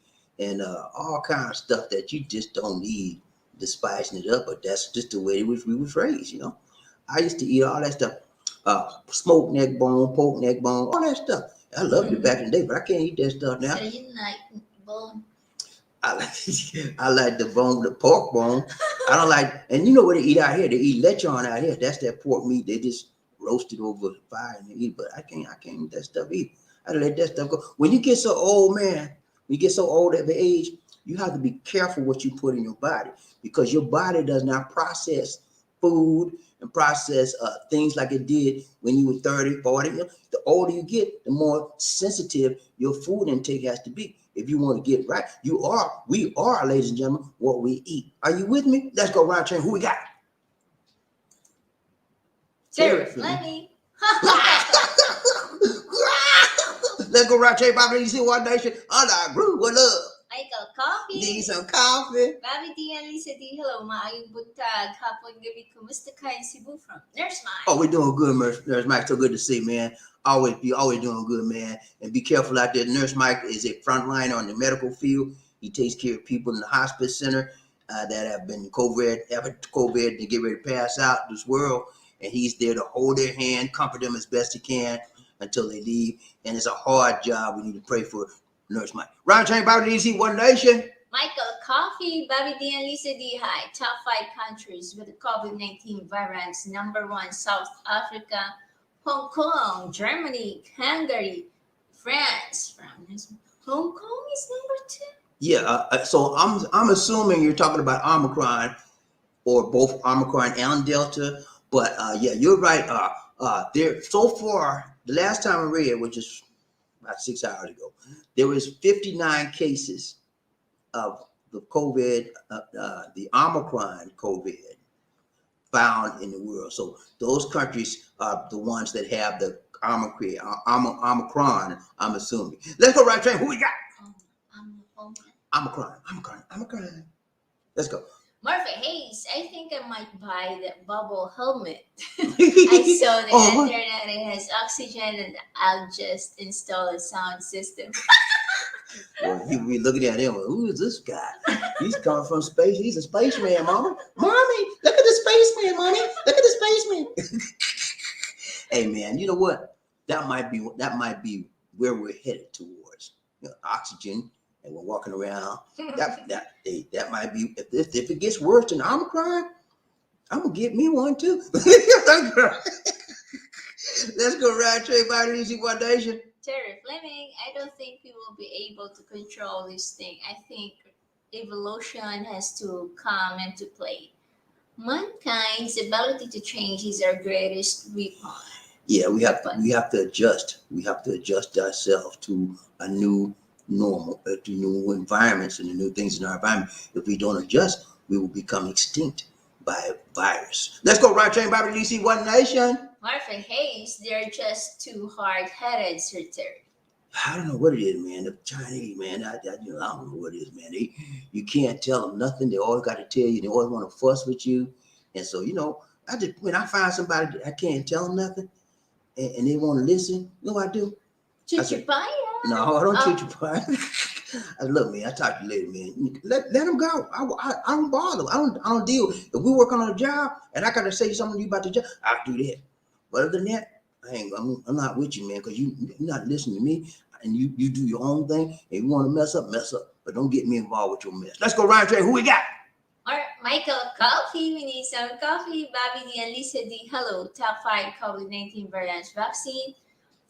Speaker 1: and all kind of stuff that you just don't need to spicing it up. But that's just the way we was raised, you know. I used to eat all that stuff, smoked neck bone, pork neck bone, all that stuff. I loved it back in the day, but I can't eat that stuff now.
Speaker 3: So you like bone?
Speaker 1: I like the bone, the pork bone. I don't like, and you know what they eat out here? They eat lechon out here. That's that pork meat. They just roast it over the fire and eat. But I can't eat that stuff either. I let that stuff go. When you get so old, man, when you get so old at the age, you have to be careful what you put in your body, because your body does not process food and process things like it did when you were 30, 40. You know, the older you get, the more sensitive your food intake has to be. If you want to get right, we are, ladies and gentlemen, what we eat. Are you with me? Let's go round chain. Who we got?
Speaker 3: Terry Fleming.
Speaker 1: Let's go round chain, BobbieD, One Nation, under Groove, One Love.
Speaker 3: Michael Coffee.
Speaker 1: Need some coffee.
Speaker 3: BobbieD and Lisa D, hello. Maayong buntag. Hapon gabi. Kumusta ka in Cebu from Nurse Mike?
Speaker 1: Oh, we're doing good, Nurse Mike. So good to see, man. Always doing good, man. And be careful out there. Nurse Mike is a frontliner on the medical field. He takes care of people in the hospice center that have been COVID to get ready to pass out this world. And he's there to hold their hand, comfort them as best he can until they leave. And it's a hard job. We need to pray for Nurse Mike. Round chain about DC, One Nation.
Speaker 3: Michael Coffee, BobbieD and Lisa D, hi. Top 5 countries with the COVID-19 variants. Number 1, South Africa, Hong Kong, Germany, Hungary, France. Hong Kong is number 2.
Speaker 1: Yeah, so I'm assuming you're talking about Omicron or both Omicron and Delta. But yeah, you're right. There so far, the last time I read, which is about 6 hours ago, there was 59 cases of the COVID, the Omicron COVID found in the world. So those countries are the ones that have the Omicron, I'm assuming. Let's go right train. Who we got? Omicron. Let's go.
Speaker 3: Murphy Hayes, I think I might buy the bubble helmet. I saw the internet, it has oxygen, and I'll just install a sound system.
Speaker 1: Well, you be looking at him, who is this guy? He's coming from space. He's a spaceman, mama. Mommy, look at the spaceman, mommy. Look at the spaceman. Hey, man, you know what? That might be where we're headed towards. Oxygen, and we're walking around. That might be, if it gets worse than Omicron, I'm gonna get me one too. Let's go ride trade by the Easy One Nation.
Speaker 3: Terry Fleming, I don't think we will be able to control this thing. I think evolution has to come into play. Mankind's ability to change is our greatest weapon.
Speaker 1: Yeah, we have to adjust. We have to adjust ourselves to a new normal, to new environments and the new things in our environment. If we don't adjust, we will become extinct by a virus. Let's go right train by the DC One Nation.
Speaker 3: Martha Hayes, they're just too hard-headed, Sir Terry.
Speaker 1: I don't know what it is, man. The Chinese, man, I don't know what it is, man. You can't tell them nothing. They always got to tell you. They always want to fuss with you. And so, when I find somebody that I can't tell them nothing and they want to listen, you know what I do?
Speaker 3: Chichipaya.
Speaker 1: No, I don't chichipaya. I said, look, man, I talk to you later, man. Let them go. I don't bother. I don't deal. If we're working on a job and I got to say something to you about the job, I'll do that. But other than that, I'm not with you, man, because you're not listening to me, and you do your own thing. And you want to mess up, but don't get me involved with your mess. Let's go round trade. Who we got?
Speaker 3: All right, Michael Coffee. We need some coffee. BobbieD and Lisa D. Hello. Top 5 COVID-19 variants vaccine: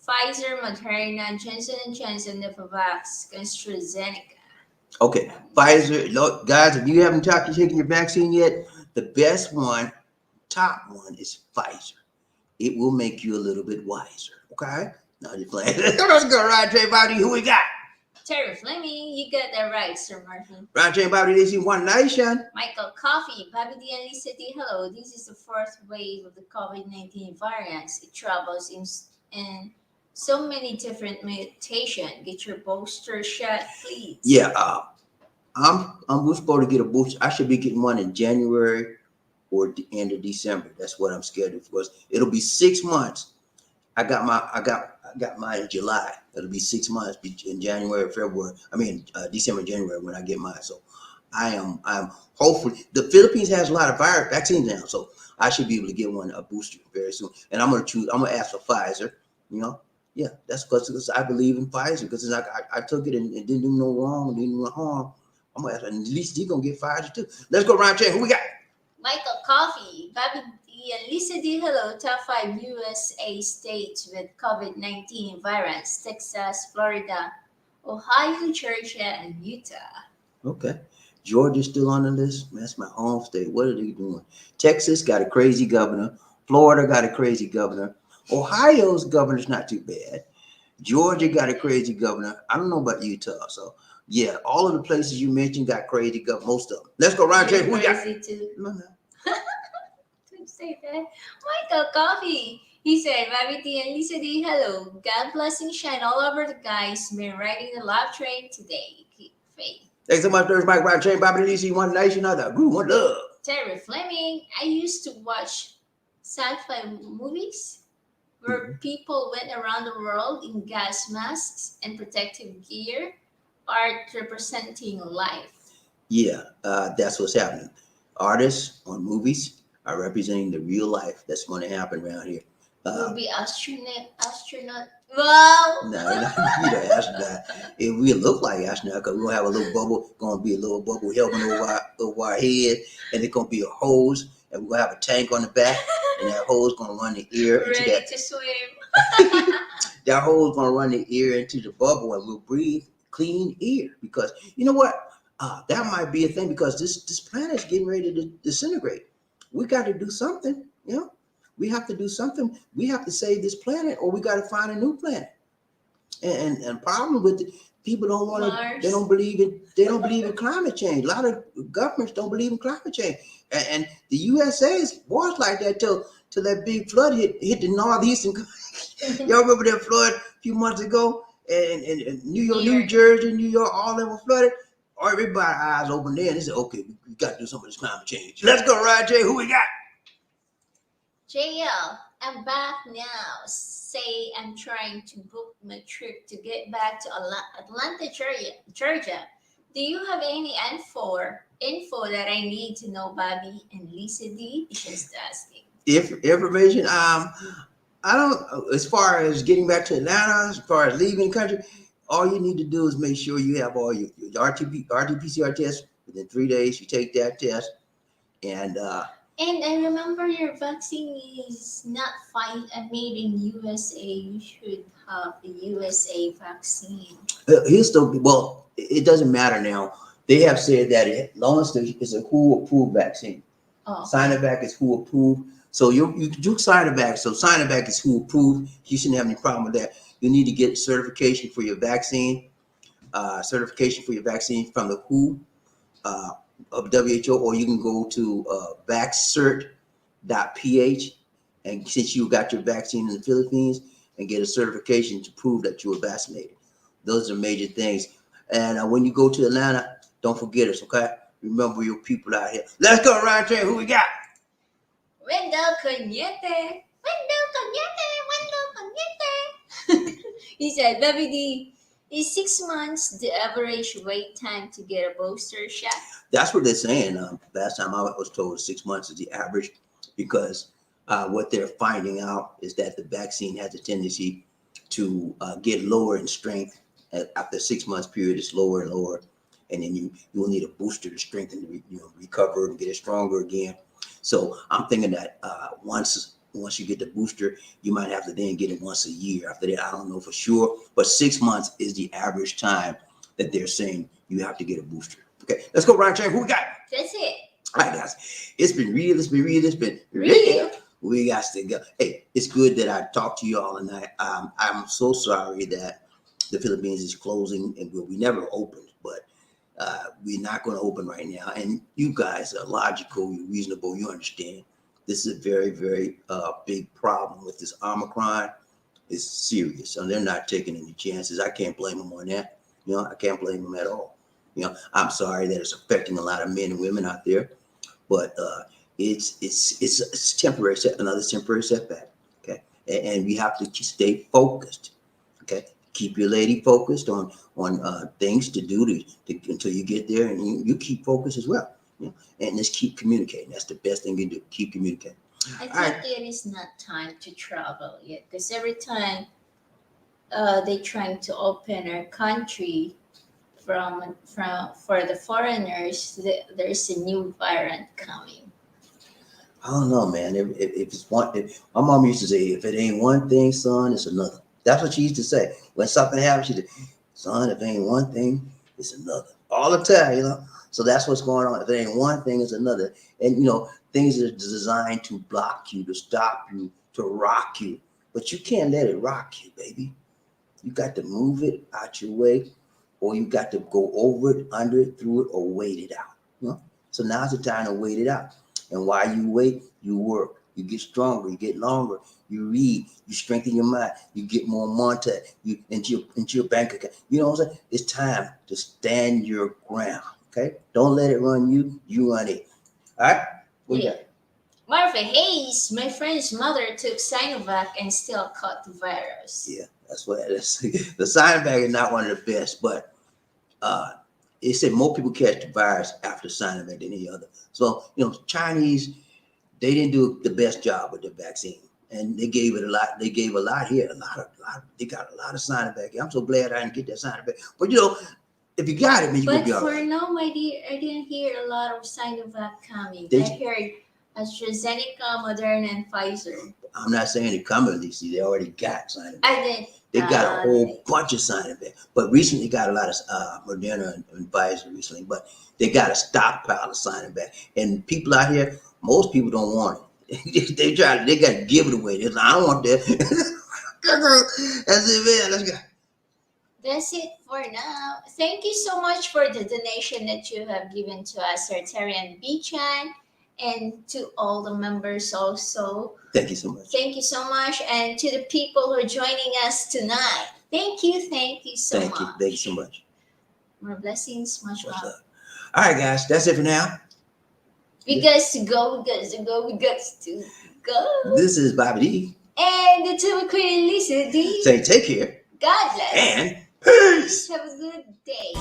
Speaker 3: Pfizer, Moderna, Johnson & Johnson, Novavax, AstraZeneca.
Speaker 1: Okay, Pfizer. Look, guys, if you haven't taken your vaccine yet, the best one, top one, is Pfizer. It will make you a little bit wiser. Okay? Now you're playing. Let's go right train, Bobby. Who we got?
Speaker 3: Terry Fleming, you got that right, Sir Martin.
Speaker 1: Right train, Bobby. This is One Nation.
Speaker 3: Michael Coffee, BobbieD and Lisa D. Hello. This is the fourth wave of the COVID-19 variants. It travels in so many different mutations. Get your booster shot, please.
Speaker 1: Yeah, we're supposed to get a booster. I should be getting one in January or the end of December. That's what I'm scheduled for. It'll be 6 months. I got mine in July. It'll be 6 months in January, February. December, January when I get mine. So I'm hopefully, the Philippines has a lot of vaccines now, so I should be able to get a booster very soon. And I'm gonna ask for Pfizer. Yeah, that's because I believe in Pfizer, because I took it and it didn't do no wrong, didn't do no harm. I'm gonna ask, at least he's gonna get Pfizer too. Let's go round check. Who we got?
Speaker 3: Michael Coffee, BobbieD and Lisa D. Hello. Top 5 USA states with COVID-19 variants: Texas, Florida, Ohio, Georgia, and Utah.
Speaker 1: Okay. Georgia's still on the list. That's my home state. What are they doing? Texas got a crazy governor. Florida got a crazy governor. Ohio's governor's not too bad. Georgia got a crazy governor. I don't know about Utah. So, yeah, all of the places you mentioned got crazy governor. Most of them. Let's go round check. Who we got?
Speaker 3: Too.
Speaker 1: No.
Speaker 3: Don't say that. Michael Coffee. He said, BobbieD and Lisa D. Hello. God bless and shine all over the guys. Been riding the love train today. Keep faith.
Speaker 1: Thanks so much, Thursday, Mike, Rock, Chain, BobbieD, DC, One Nation, other group, one love.
Speaker 3: Terry Fleming. I used to watch sci-fi movies where people went around the world in gas masks and protective gear, art representing life.
Speaker 1: Yeah, that's what's happening. Artists on movies are representing the real life that's going to happen around here.
Speaker 3: Will be astronaut. Wow.
Speaker 1: No, we're not gonna be the astronaut. It will look like astronaut because we're gonna have a little bubble, gonna be a little bubble helmet over our head, and it's gonna be a hose, and we're gonna have a tank on the back, and that hose gonna run the ear into
Speaker 3: Ready
Speaker 1: that.
Speaker 3: to swim.
Speaker 1: That hose gonna run the ear into the bubble, and we'll breathe clean air. Because you know what? That might be a thing because this planet is getting ready to disintegrate. We got to do something, you know. We have to do something. We have to save this planet, or we got to find a new planet. And problem with it, people don't want to. They don't believe in. They don't believe in climate change. A lot of governments don't believe in climate change. And the USA was like that till that big flood hit the northeastern. Y'all remember that flood a few months ago? And New York, New Jersey, New York, all of them were flooded. Everybody's eyes open there, and they said, "Okay, we got to do some of this climate change. Let's go, Rod J. Who we got?"
Speaker 3: JL, I'm back now. Say I'm trying to book my trip to get back to Atlanta, Georgia. Do you have any info that I need to know, Bobbie and Lisa D? Just asking.
Speaker 1: If information, I don't. As far as getting back to Atlanta, as far as leaving the country, all you need to do is make sure you have all your RT-PCR test within 3 days. You take that test, and
Speaker 3: I remember your vaccine is not made in USA. You should have the USA vaccine.
Speaker 1: It doesn't matter now. They have said that as long as it's a WHO approved vaccine. Sinovac is WHO approved. So you do Sinovac. So Sinovac is WHO approved. You shouldn't have any problem with that. You need to get certification for your vaccine, from the WHO. Of WHO, or you can go to vaccert.ph, and since you got your vaccine in the Philippines, and get a certification to prove that you were vaccinated. Those are major things. And when you go to Atlanta, don't forget us, okay? Remember your people out here. Let's go, Ryan Train. Who we got?
Speaker 3: Wendell Cañete. He said, BobbieD, is 6 months the average wait time to get a booster shot?
Speaker 1: That's what they're saying. Last time I was told 6 months is the average, because what they're finding out is that the vaccine has a tendency to get lower in strength. After 6 months period, it's lower and lower, and then you will need a booster to strengthen, recover and get it stronger again. So I'm thinking that once you get the booster, you might have to then get it once a year. After that, I don't know for sure, but 6 months is the average time that they're saying you have to get a booster. Okay, let's go, Ryan Chang. Who we got?
Speaker 3: That's it.
Speaker 1: All right, guys. It's been real. We got to go. Hey, it's good that I talked to y'all tonight. I'm so sorry that the Philippines is closing, and we never opened, but we're not going to open right now. And you guys are logical, you're reasonable, you understand. This is a very, very big problem with this Omicron. It's serious, and they're not taking any chances. I can't blame them on that. I can't blame them at all. I'm sorry that it's affecting a lot of men and women out there, but it's temporary, another temporary setback. Okay, and we have to stay focused. Okay, keep your lady focused on things to do until you get there, and you keep focused as well. And just keep communicating. That's the best thing you can do. Keep communicating.
Speaker 3: I think it is not time to travel yet, because every time they're trying to open our country for the foreigners, there's a new variant coming.
Speaker 1: I don't know, man. If it's one, my mom used to say, if it ain't one thing, son, it's another. That's what she used to say. When something happens, she said, son, if it ain't one thing, it's another. All the time, So that's what's going on. If it ain't one thing, it's another. And, things are designed to block you, to stop you, to rock you. But you can't let it rock you, baby. You got to move it out your way, or you got to go over it, under it, through it, or wait it out. So now's the time to wait it out. And while you wait, you work. you get stronger, you get longer, you read, you strengthen your mind, you get more money you into your bank account. You know what I'm saying? It's time to stand your ground. Okay? Don't let it run you, you run it. All right? What you got?
Speaker 3: Martha Hayes, my friend's mother took Sinovac and still caught the virus.
Speaker 1: Yeah, that's what it is. The Sinovac is not one of the best, but it said more people catch the virus after Sinovac than any other. So, Chinese, they didn't do the best job with the vaccine. And they gave it a lot. They gave a lot here. They got a lot of Sinovac. I'm so glad I didn't get that Sinovac. But, if you got it, man, you're going to be all right.
Speaker 3: But for now, my dear, I didn't hear a lot of Sinovac coming. I heard AstraZeneca, Moderna, and Pfizer.
Speaker 1: I'm not saying they're coming, Lisa. They already got Sinovac.
Speaker 3: I didn't.
Speaker 1: They got a whole bunch of Sinovac. But recently got a lot of Moderna and Pfizer recently. But they got a stockpile of Sinovac. And people out here, most people don't want it. they got to give it away. They're like, I don't want that. That's it, man. Let's go.
Speaker 3: That's it for now. Thank you so much for the donation that you have given to us, Sir Terry and B-Chan, and to all the members also.
Speaker 1: Thank you so much.
Speaker 3: Thank you so much. And to the people who are joining us tonight. Thank you so much.
Speaker 1: Thank you so much.
Speaker 3: More blessings, much love.
Speaker 1: All right, guys. That's it for now.
Speaker 3: We got to go.
Speaker 1: This is BobbieD.
Speaker 3: And the two Queen Lisa D.
Speaker 1: Say take care.
Speaker 3: God bless.
Speaker 1: And peace.
Speaker 3: Have a good day.